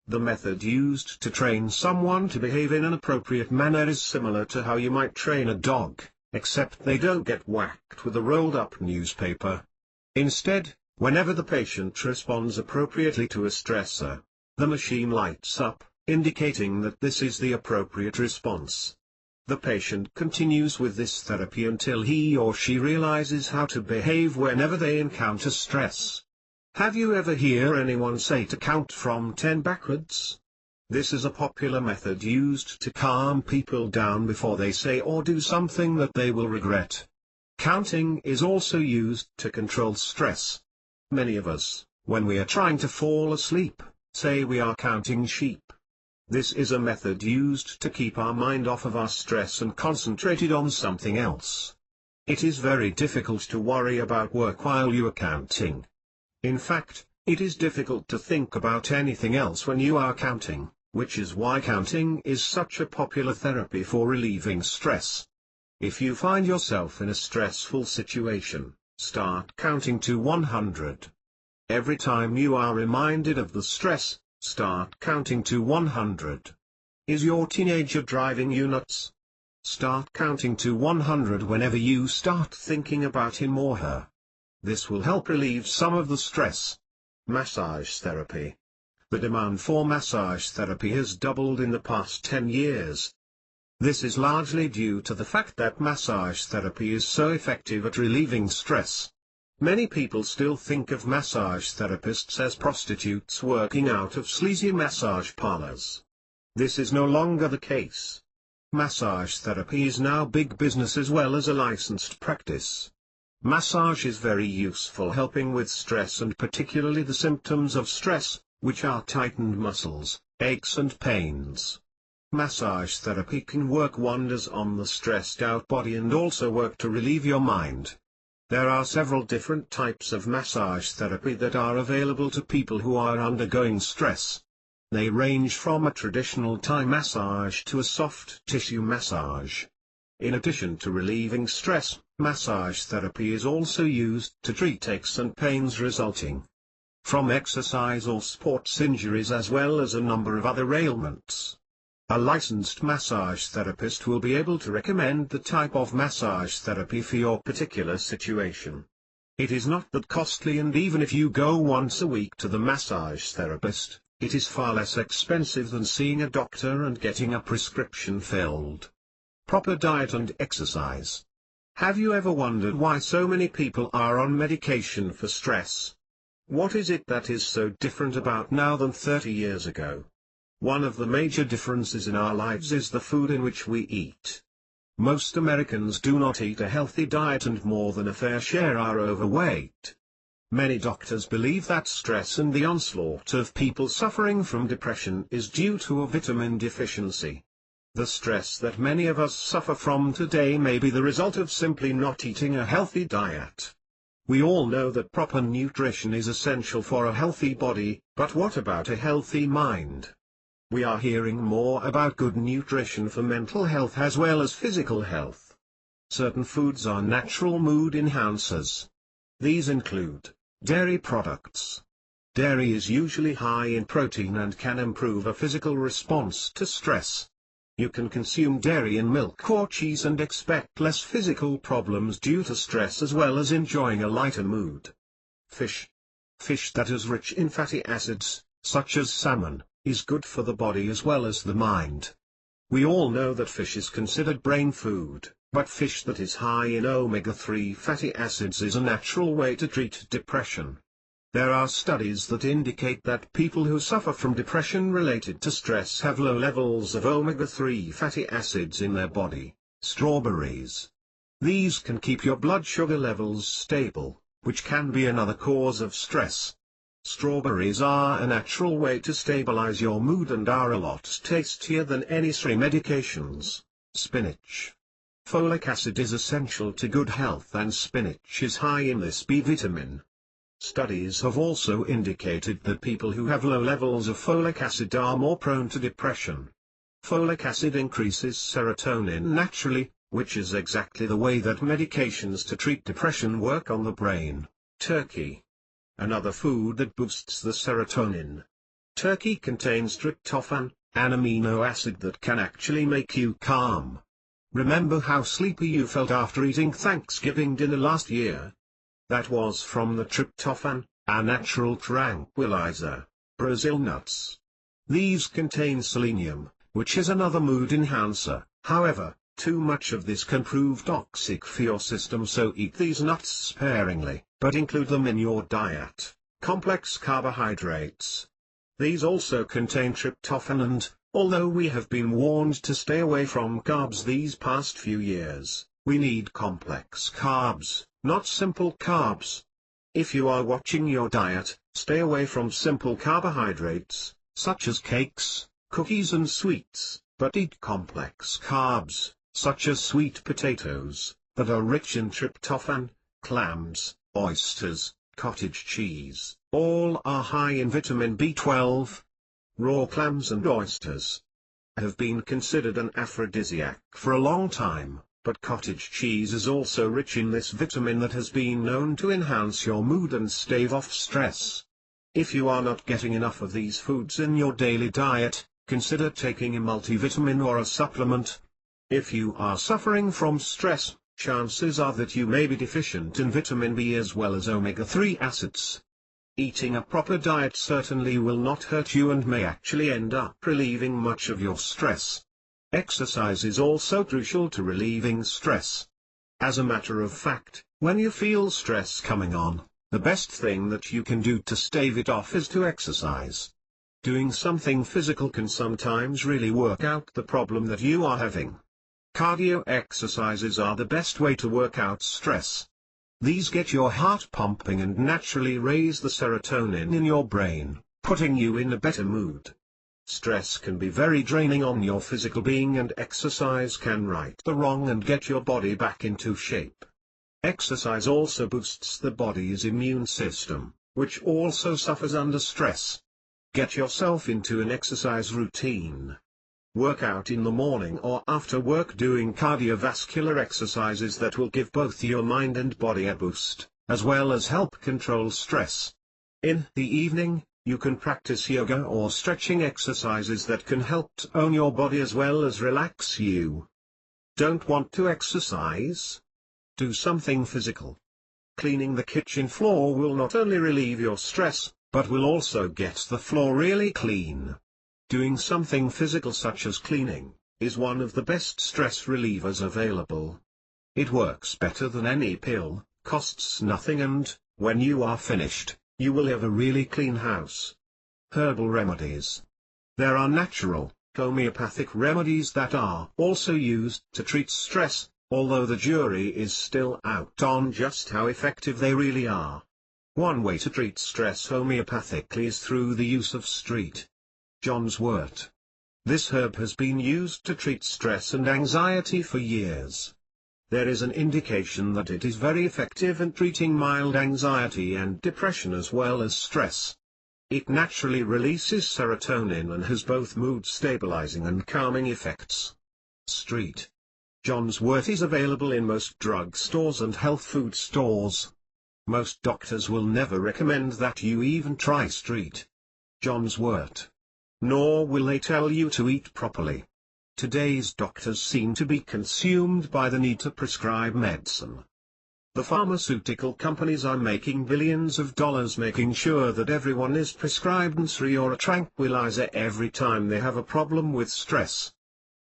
The method used to train someone to behave in an appropriate manner is similar to how you might train a dog, except they don't get whacked with a rolled-up newspaper. Instead, whenever the patient responds appropriately to a stressor, the machine lights up, indicating that this is the appropriate response. The patient continues with this therapy until he or she realizes how to behave whenever they encounter stress. Have you ever hear anyone say to count from 10 backwards? This is a popular method used to calm people down before they say or do something that they will regret. Counting is also used to control stress. Many of us, when we are trying to fall asleep, say we are counting sheep. This is a method used to keep our mind off of our stress and concentrated on something else. It is very difficult to worry about work while you are counting. In fact, it is difficult to think about anything else when you are counting, which is why counting is such a popular therapy for relieving stress. If you find yourself in a stressful situation, start counting to 100. Every time you are reminded of the stress, start counting to 100. Is your teenager driving you nuts? Start counting to 100 whenever you start thinking about him or her. This will help relieve some of the stress. Massage therapy. The demand for massage therapy has doubled in the past 10 years. This is largely due to the fact that massage therapy is so effective at relieving stress. Many people still think of massage therapists as prostitutes working out of sleazy massage parlors. This is no longer the case. Massage therapy is now big business as well as a licensed practice. Massage is very useful helping with stress and particularly the symptoms of stress, which are tightened muscles, aches and pains. Massage therapy can work wonders on the stressed out body and also work to relieve your mind. There are several different types of massage therapy that are available to people who are undergoing stress. They range from a traditional Thai massage to a soft tissue massage. In addition to relieving stress, massage therapy is also used to treat aches and pains resulting from exercise or sports injuries as well as a number of other ailments. A licensed massage therapist will be able to recommend the type of massage therapy for your particular situation. It is not that costly, and even if you go once a week to the massage therapist, it is far less expensive than seeing a doctor and getting a prescription filled. Proper diet and exercise. Have you ever wondered why so many people are on medication for stress? What is it that is so different about now than 30 years ago? One of the major differences in our lives is the food in which we eat. Most Americans do not eat a healthy diet, and more than a fair share are overweight. Many doctors believe that stress and the onslaught of people suffering from depression is due to a vitamin deficiency. The stress that many of us suffer from today may be the result of simply not eating a healthy diet. We all know that proper nutrition is essential for a healthy body, but what about a healthy mind? We are hearing more about good nutrition for mental health as well as physical health. Certain foods are natural mood enhancers. These include dairy products. Dairy is usually high in protein and can improve a physical response to stress. You can consume dairy in milk or cheese and expect less physical problems due to stress as well as enjoying a lighter mood. Fish. Fish that is rich in fatty acids, such as salmon, is good for the body as well as the mind. We all know that fish is considered brain food, but fish that is high in omega-3 fatty acids is a natural way to treat depression. There are studies that indicate that people who suffer from depression related to stress have low levels of omega-3 fatty acids in their body. Strawberries. These can keep your blood sugar levels stable, which can be another cause of stress. Strawberries are a natural way to stabilize your mood and are a lot tastier than any medications. Spinach. Folic acid is essential to good health, and spinach is high in this B vitamin. Studies have also indicated that people who have low levels of folic acid are more prone to depression. Folic acid increases serotonin naturally, which is exactly the way that medications to treat depression work on the brain. Turkey. Another food that boosts the serotonin. Turkey contains tryptophan, an amino acid that can actually make you calm. Remember how sleepy you felt after eating Thanksgiving dinner last year? That was from the tryptophan, a natural tranquilizer. Brazil nuts. These contain selenium, which is another mood enhancer. However, too much of this can prove toxic for your system, so eat these nuts sparingly, but include them in your diet. Complex carbohydrates. These also contain tryptophan, and, although we have been warned to stay away from carbs these past few years, we need complex carbs, not simple carbs. If you are watching your diet, stay away from simple carbohydrates, such as cakes, cookies and sweets, but eat complex carbs, such as sweet potatoes, that are rich in tryptophan. Clams, oysters, cottage cheese, all are high in vitamin B12. Raw clams and oysters have been considered an aphrodisiac for a long time, but cottage cheese is also rich in this vitamin that has been known to enhance your mood and stave off stress. If you are not getting enough of these foods in your daily diet, consider taking a multivitamin or a supplement. If you are suffering from stress, chances are that you may be deficient in vitamin B as well as omega-3 acids. Eating a proper diet certainly will not hurt you and may actually end up relieving much of your stress. Exercise is also crucial to relieving stress. As a matter of fact, when you feel stress coming on, the best thing that you can do to stave it off is to exercise. Doing something physical can sometimes really work out the problem that you are having. Cardio exercises are the best way to work out stress. These get your heart pumping and naturally raise the serotonin in your brain, putting you in a better mood. Stress can be very draining on your physical being, and exercise can right the wrong and get your body back into shape. Exercise also boosts the body's immune system, which also suffers under stress. Get yourself into an exercise routine. Work out in the morning or after work doing cardiovascular exercises that will give both your mind and body a boost, as well as help control stress. In the evening, you can practice yoga or stretching exercises that can help tone your body as well as relax you. Don't want to exercise? Do something physical. Cleaning the kitchen floor will not only relieve your stress, but will also get the floor really clean. Doing something physical such as cleaning is one of the best stress relievers available. It works better than any pill, costs nothing, and, when you are finished, you will have a really clean house. Herbal remedies. There are natural, homeopathic remedies that are also used to treat stress, although the jury is still out on just how effective they really are. One way to treat stress homeopathically is through the use of Street John's wort. This herb has been used to treat stress and anxiety for years. There is an indication that it is very effective in treating mild anxiety and depression as well as stress. It naturally releases serotonin and has both mood-stabilizing and calming effects. Street John's wort is available in most drug stores and health food stores. Most doctors will never recommend that you even try Street John's wort. Nor will they tell you to eat properly. Today's doctors seem to be consumed by the need to prescribe medicine. The pharmaceutical companies are making billions of dollars making sure that everyone is prescribed N3 or a tranquilizer every time they have a problem with stress.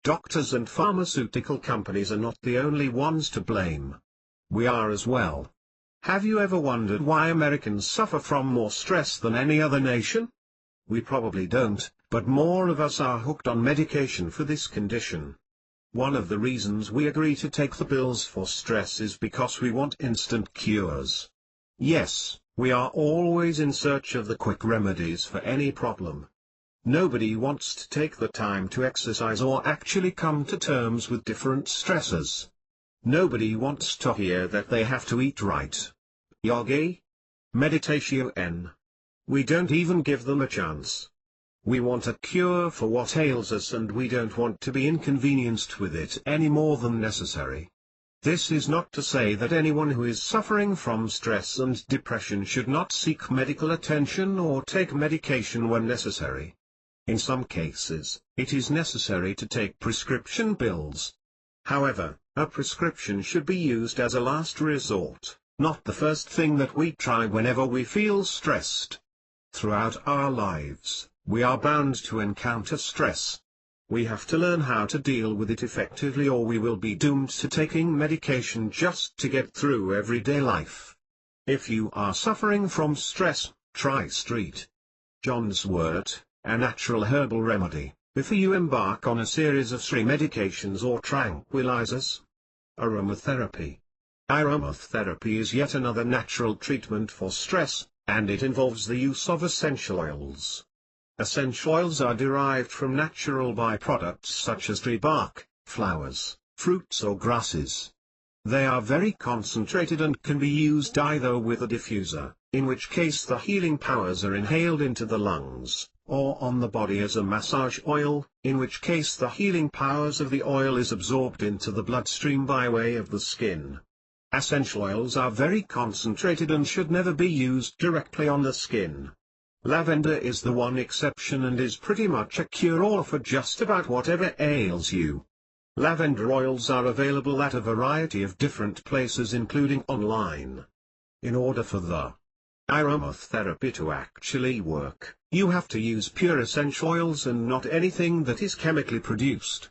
Doctors and pharmaceutical companies are not the only ones to blame. We are as well. Have you ever wondered why Americans suffer from more stress than any other nation? We probably don't, but more of us are hooked on medication for this condition. One of the reasons we agree to take the pills for stress is because we want instant cures. Yes, we are always in search of the quick remedies for any problem. Nobody wants to take the time to exercise or actually come to terms with different stressors. Nobody wants to hear that they have to eat right. Yogi? Meditation. We don't even give them a chance. We want a cure for what ails us, and we don't want to be inconvenienced with it any more than necessary. This is not to say that anyone who is suffering from stress and depression should not seek medical attention or take medication when necessary. In some cases, it is necessary to take prescription pills. However, a prescription should be used as a last resort, not the first thing that we try whenever we feel stressed. Throughout our lives, we are bound to encounter stress. We have to learn how to deal with it effectively, or we will be doomed to taking medication just to get through everyday life. If you are suffering from stress, try Street John's wort, a natural herbal remedy, before you embark on a series of 3 medications or tranquilizers. Aromatherapy. Aromatherapy is yet another natural treatment for stress, and it involves the use of essential oils. Essential oils are derived from natural byproducts such as tree bark, flowers, fruits or grasses. They are very concentrated and can be used either with a diffuser, in which case the healing powers are inhaled into the lungs, or on the body as a massage oil, in which case the healing powers of the oil is absorbed into the bloodstream by way of the skin. Essential oils are very concentrated and should never be used directly on the skin. Lavender is the one exception and is pretty much a cure-all for just about whatever ails you. Lavender oils are available at a variety of different places including online. In order for the aromatherapy to actually work, you have to use pure essential oils and not anything that is chemically produced.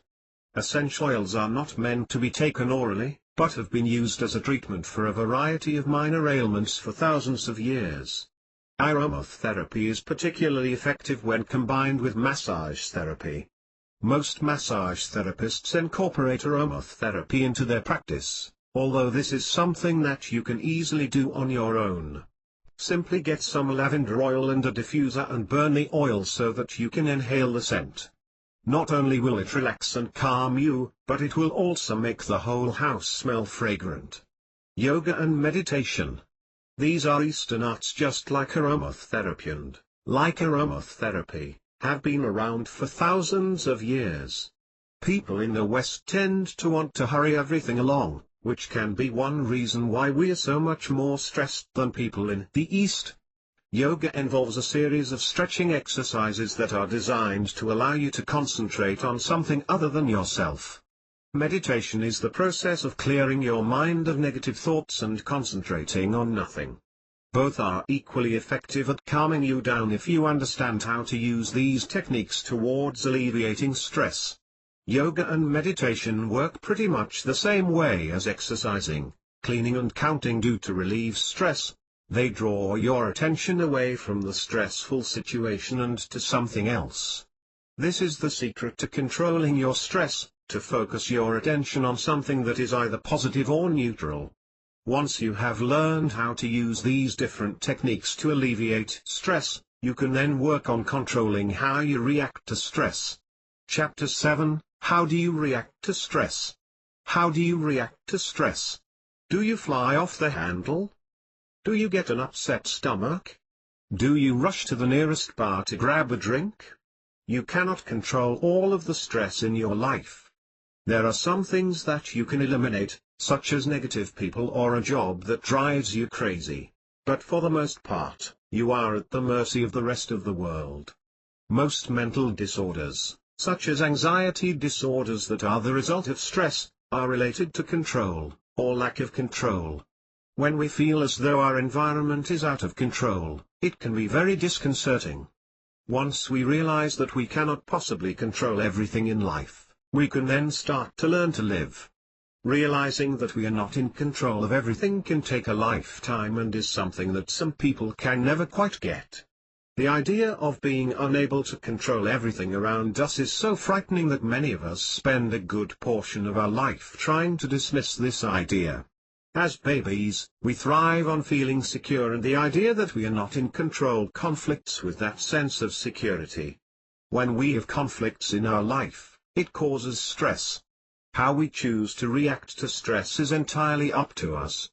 Essential oils are not meant to be taken orally, but have been used as a treatment for a variety of minor ailments for thousands of years. Aromatherapy is particularly effective when combined with massage therapy. Most massage therapists incorporate aromatherapy into their practice, although this is something that you can easily do on your own. Simply get some lavender oil and a diffuser and burn the oil so that you can inhale the scent. Not only will it relax and calm you, but it will also make the whole house smell fragrant. Yoga and meditation. These are Eastern arts just like aromatherapy and, like aromatherapy, have been around for thousands of years. People in the West tend to want to hurry everything along, which can be one reason why we are so much more stressed than people in the East. Yoga involves a series of stretching exercises that are designed to allow you to concentrate on something other than yourself. Meditation is the process of clearing your mind of negative thoughts and concentrating on nothing. Both are equally effective at calming you down if you understand how to use these techniques towards alleviating stress. Yoga and meditation work pretty much the same way as exercising, cleaning and counting do to relieve stress. They draw your attention away from the stressful situation and to something else. This is the secret to controlling your stress, to focus your attention on something that is either positive or neutral. Once you have learned how to use these different techniques to alleviate stress, you can then work on controlling how you react to stress. Chapter 7, How do you react to stress? How do you react to stress? Do you fly off the handle? Do you get an upset stomach? Do you rush to the nearest bar to grab a drink? You cannot control all of the stress in your life. There are some things that you can eliminate, such as negative people or a job that drives you crazy. But for the most part, you are at the mercy of the rest of the world. Most mental disorders, such as anxiety disorders that are the result of stress, are related to control, or lack of control. When we feel as though our environment is out of control, it can be very disconcerting. Once we realize that we cannot possibly control everything in life, we can then start to learn to live. Realizing that we are not in control of everything can take a lifetime and is something that some people can never quite get. The idea of being unable to control everything around us is so frightening that many of us spend a good portion of our life trying to dismiss this idea. As babies, we thrive on feeling secure, and the idea that we are not in control conflicts with that sense of security. When we have conflicts in our life, it causes stress. How we choose to react to stress is entirely up to us.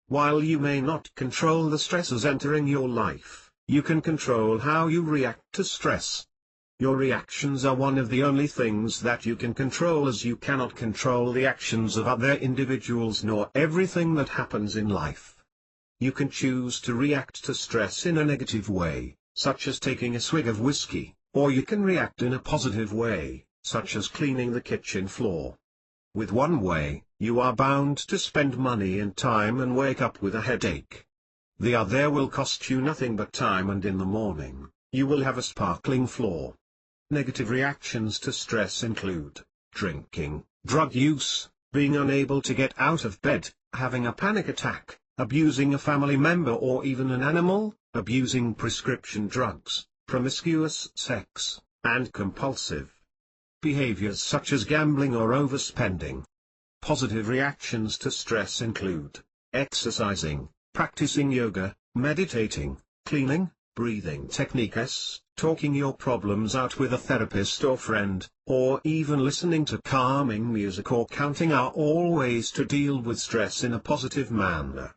While you may not control the stresses entering your life, you can control how you react to stress. Your reactions are one of the only things that you can control, as you cannot control the actions of other individuals nor everything that happens in life. You can choose to react to stress in a negative way, such as taking a swig of whiskey, or you can react in a positive way, such as cleaning the kitchen floor. With one way, you are bound to spend money and time and wake up with a headache. The other will cost you nothing but time, and in the morning, you will have a sparkling floor. Negative reactions to stress include drinking, drug use, being unable to get out of bed, having a panic attack, abusing a family member or even an animal, abusing prescription drugs, promiscuous sex, and compulsive behaviors such as gambling or overspending. Positive reactions to stress include exercising, practicing yoga, meditating, cleaning, breathing techniques, talking your problems out with a therapist or friend, or even listening to calming music or counting are all ways to deal with stress in a positive manner.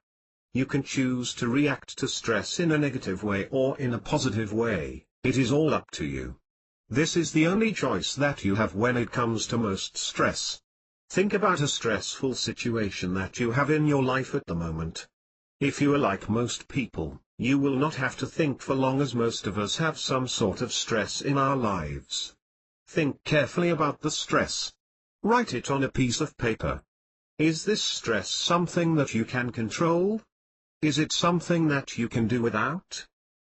You can choose to react to stress in a negative way or in a positive way, it is all up to you. This is the only choice that you have when it comes to most stress. Think about a stressful situation that you have in your life at the moment. If you are like most people, you will not have to think for long, as most of us have some sort of stress in our lives. Think carefully about the stress. Write it on a piece of paper. Is this stress something that you can control? Is it something that you can do without?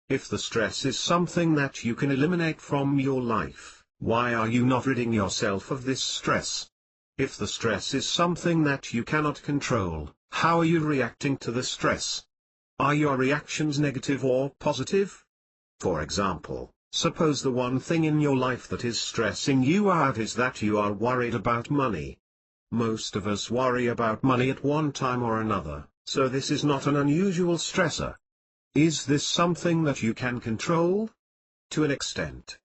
If the stress is something that you can eliminate from your life, why are you not ridding yourself of this stress? If the stress is something that you cannot control, how are you reacting to the stress? Are your reactions negative or positive? For example, suppose the one thing in your life that is stressing you out is that you are worried about money. Most of us worry about money at one time or another, so this is not an unusual stressor. Is this something that you can control? To an extent.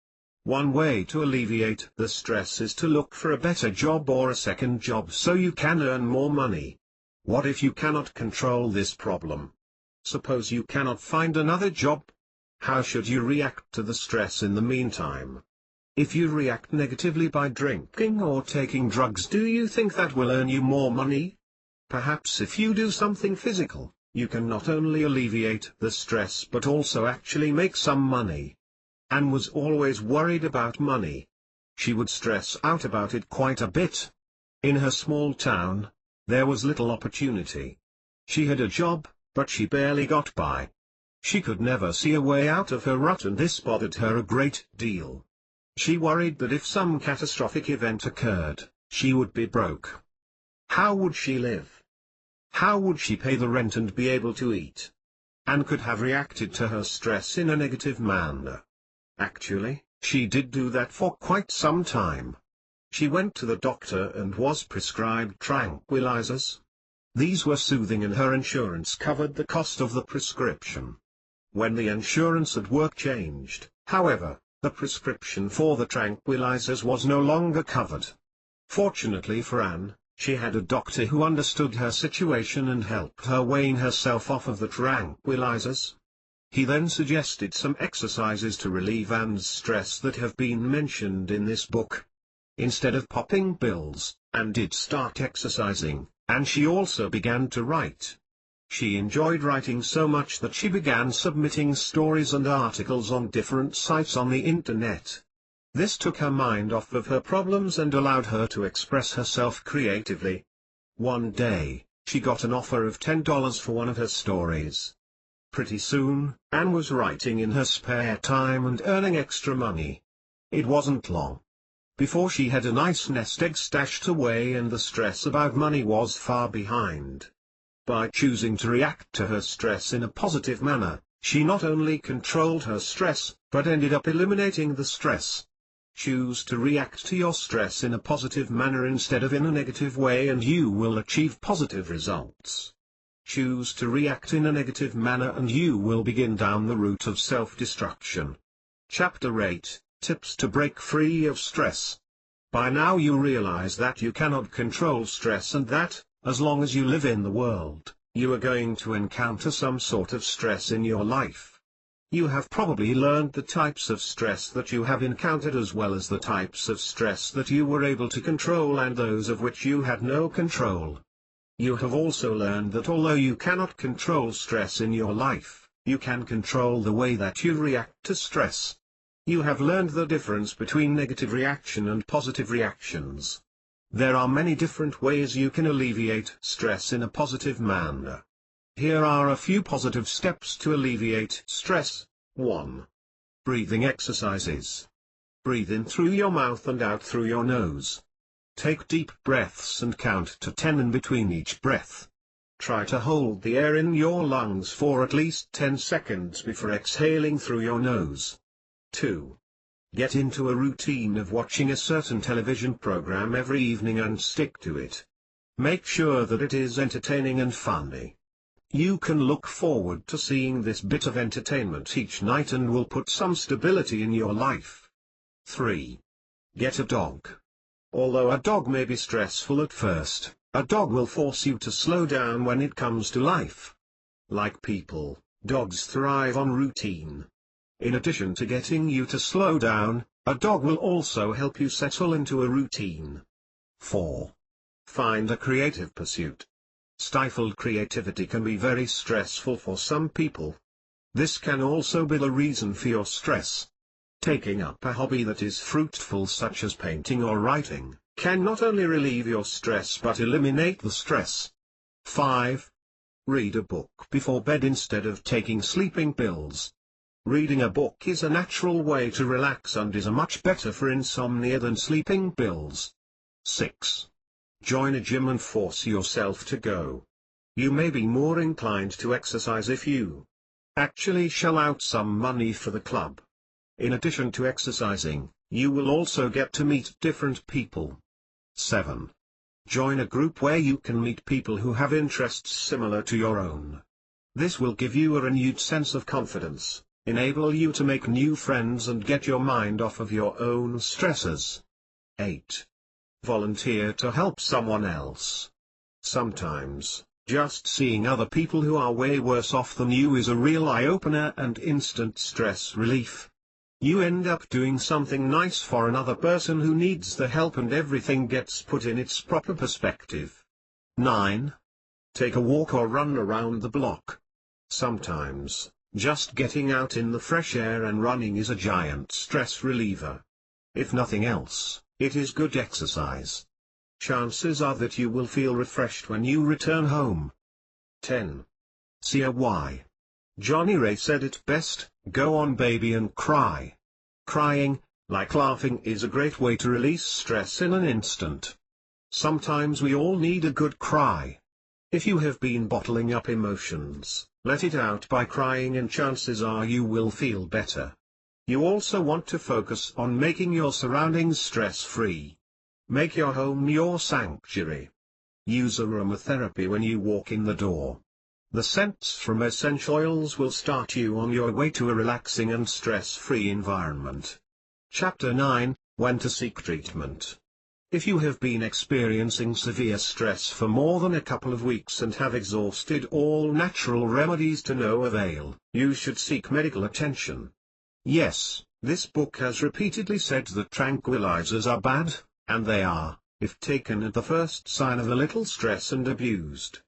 One way to alleviate the stress is to look for a better job or a second job so you can earn more money. What if you cannot control this problem? Suppose you cannot find another job. How should you react to the stress in the meantime? If you react negatively by drinking or taking drugs, do you think that will earn you more money? Perhaps if you do something physical, you can not only alleviate the stress but also actually make some money. Anne was always worried about money. She would stress out about it quite a bit. In her small town, there was little opportunity. She had a job, but she barely got by. She could never see a way out of her rut, and this bothered her a great deal. She worried that if some catastrophic event occurred, she would be broke. How would she live? How would she pay the rent and be able to eat? Anne could have reacted to her stress in a negative manner. Actually, she did do that for quite some time. She went to the doctor and was prescribed tranquilizers. These were soothing and her insurance covered the cost of the prescription. When the insurance at work changed, however, the prescription for the tranquilizers was no longer covered. Fortunately for Anne, she had a doctor who understood her situation and helped her wean herself off of the tranquilizers. He then suggested some exercises to relieve Anne's stress that have been mentioned in this book. Instead of popping pills, Anne did start exercising, and she also began to write. She enjoyed writing so much that she began submitting stories and articles on different sites on the internet. This took her mind off of her problems and allowed her to express herself creatively. One day, she got an offer of $10 for one of her stories. Pretty soon, Anne was writing in her spare time and earning extra money. It wasn't long before she had a nice nest egg stashed away and the stress about money was far behind. By choosing to react to her stress in a positive manner, she not only controlled her stress, but ended up eliminating the stress. Choose to react to your stress in a positive manner instead of in a negative way and you will achieve positive results. Choose to react in a negative manner and you will begin down the route of self-destruction. Chapter 8, Tips to Break Free of Stress. By now you realize that you cannot control stress and that, as long as you live in the world, you are going to encounter some sort of stress in your life. You have probably learned the types of stress that you have encountered as well as the types of stress that you were able to control and those of which you had no control. You have also learned that although you cannot control stress in your life, you can control the way that you react to stress. You have learned the difference between negative reaction and positive reactions. There are many different ways you can alleviate stress in a positive manner. Here are a few positive steps to alleviate stress. 1. Breathing exercises. Breathe in through your mouth and out through your nose. Take deep breaths and count to 10 in between each breath. Try to hold the air in your lungs for at least 10 seconds before exhaling through your nose. 2. Get into a routine of watching a certain television program every evening and stick to it. Make sure that it is entertaining and funny. You can look forward to seeing this bit of entertainment each night and will put some stability in your life. 3. Get a dog. Although a dog may be stressful at first, a dog will force you to slow down when it comes to life. Like people, dogs thrive on routine. In addition to getting you to slow down, a dog will also help you settle into a routine. 4. Find a creative pursuit. Stifled creativity can be very stressful for some people. This can also be the reason for your stress. Taking up a hobby that is fruitful such as painting or writing, can not only relieve your stress but eliminate the stress. 5. Read a book before bed instead of taking sleeping pills. Reading a book is a natural way to relax and is much better for insomnia than sleeping pills. 6. Join a gym and force yourself to go. You may be more inclined to exercise if you actually shell out some money for the club. In addition to exercising, you will also get to meet different people. 7. Join a group where you can meet people who have interests similar to your own. This will give you a renewed sense of confidence, enable you to make new friends and get your mind off of your own stresses. 8. Volunteer to help someone else. Sometimes, just seeing other people who are way worse off than you is a real eye-opener and instant stress relief. You end up doing something nice for another person who needs the help and everything gets put in its proper perspective. 9. Take a walk or run around the block. Sometimes, just getting out in the fresh air and running is a giant stress reliever. If nothing else, it is good exercise. Chances are that you will feel refreshed when you return home. 10. See a why. Johnny Ray said it best, go on baby and cry. Crying, like laughing, is a great way to release stress in an instant. Sometimes we all need a good cry. If you have been bottling up emotions, let it out by crying and chances are you will feel better. You also want to focus on making your surroundings stress-free. Make your home your sanctuary. Use aromatherapy when you walk in the door. The scents from essential oils will start you on your way to a relaxing and stress-free environment. Chapter 9, When to Seek Treatment. If you have been experiencing severe stress for more than a couple of weeks and have exhausted all natural remedies to no avail, you should seek medical attention. Yes, this book has repeatedly said that tranquilizers are bad, and they are, if taken at the first sign of a little stress and abused.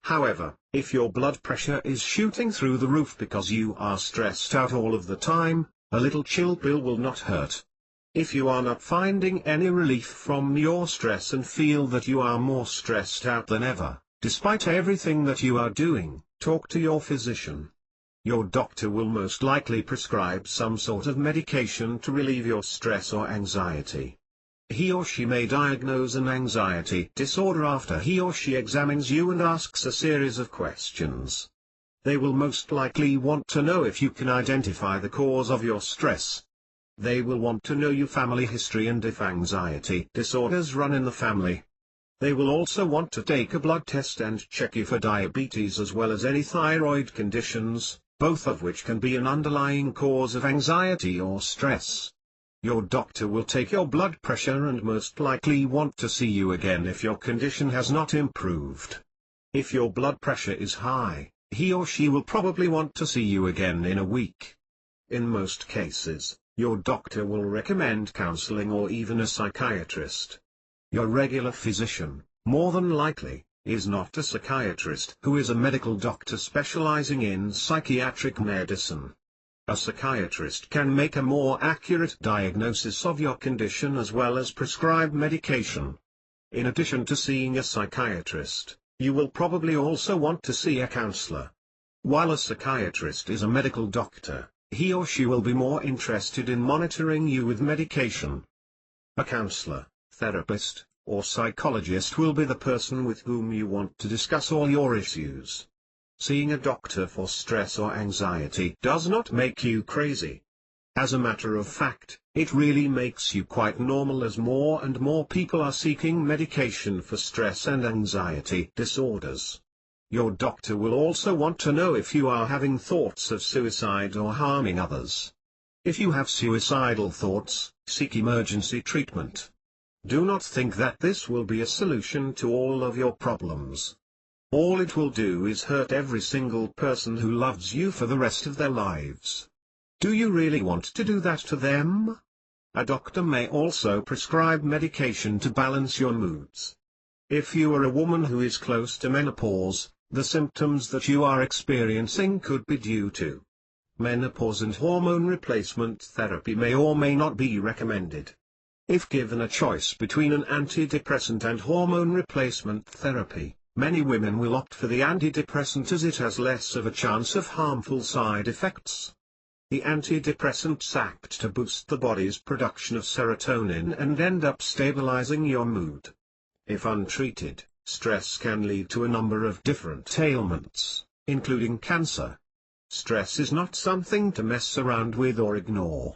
However, if your blood pressure is shooting through the roof because you are stressed out all of the time, a little chill pill will not hurt. If you are not finding any relief from your stress and feel that you are more stressed out than ever, despite everything that you are doing, talk to your physician. Your doctor will most likely prescribe some sort of medication to relieve your stress or anxiety. He or she may diagnose an anxiety disorder after he or she examines you and asks a series of questions. They will most likely want to know if you can identify the cause of your stress. They will want to know your family history and if anxiety disorders run in the family. They will also want to take a blood test and check you for diabetes as well as any thyroid conditions, both of which can be an underlying cause of anxiety or stress. Your doctor will take your blood pressure and most likely want to see you again if your condition has not improved. If your blood pressure is high, he or she will probably want to see you again in a week. In most cases, your doctor will recommend counseling or even a psychiatrist. Your regular physician, more than likely, is not a psychiatrist who is a medical doctor specializing in psychiatric medicine. A psychiatrist can make a more accurate diagnosis of your condition as well as prescribe medication. In addition to seeing a psychiatrist, you will probably also want to see a counselor. While a psychiatrist is a medical doctor, he or she will be more interested in monitoring you with medication. A counselor, therapist, or psychologist will be the person with whom you want to discuss all your issues. Seeing a doctor for stress or anxiety does not make you crazy. As a matter of fact, it really makes you quite normal as more and more people are seeking medication for stress and anxiety disorders. Your doctor will also want to know if you are having thoughts of suicide or harming others. If you have suicidal thoughts, seek emergency treatment. Do not think that this will be a solution to all of your problems. All it will do is hurt every single person who loves you for the rest of their lives. Do you really want to do that to them? A doctor may also prescribe medication to balance your moods. If you are a woman who is close to menopause, the symptoms that you are experiencing could be due to menopause, and hormone replacement therapy may or may not be recommended. If given a choice between an antidepressant and hormone replacement therapy, many women will opt for the antidepressant as it has less of a chance of harmful side effects. The antidepressants act to boost the body's production of serotonin and end up stabilizing your mood. If untreated, stress can lead to a number of different ailments, including cancer. Stress is not something to mess around with or ignore.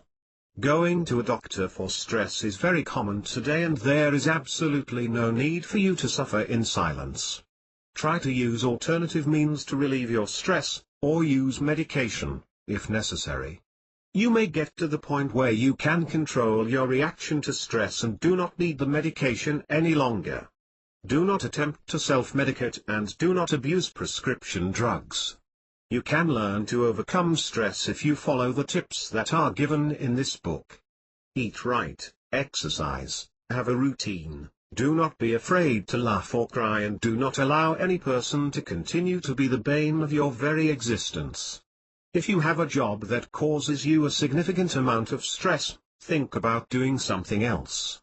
Going to a doctor for stress is very common today, and there is absolutely no need for you to suffer in silence. Try to use alternative means to relieve your stress, or use medication, if necessary. You may get to the point where you can control your reaction to stress and do not need the medication any longer. Do not attempt to self-medicate and do not abuse prescription drugs. You can learn to overcome stress if you follow the tips that are given in this book. Eat right, exercise, have a routine, do not be afraid to laugh or cry, and do not allow any person to continue to be the bane of your very existence. If you have a job that causes you a significant amount of stress, think about doing something else.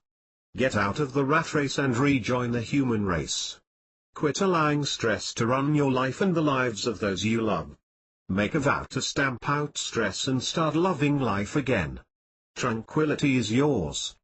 Get out of the rat race and rejoin the human race. Quit allowing stress to run your life and the lives of those you love. Make a vow to stamp out stress and start loving life again. Tranquility is yours.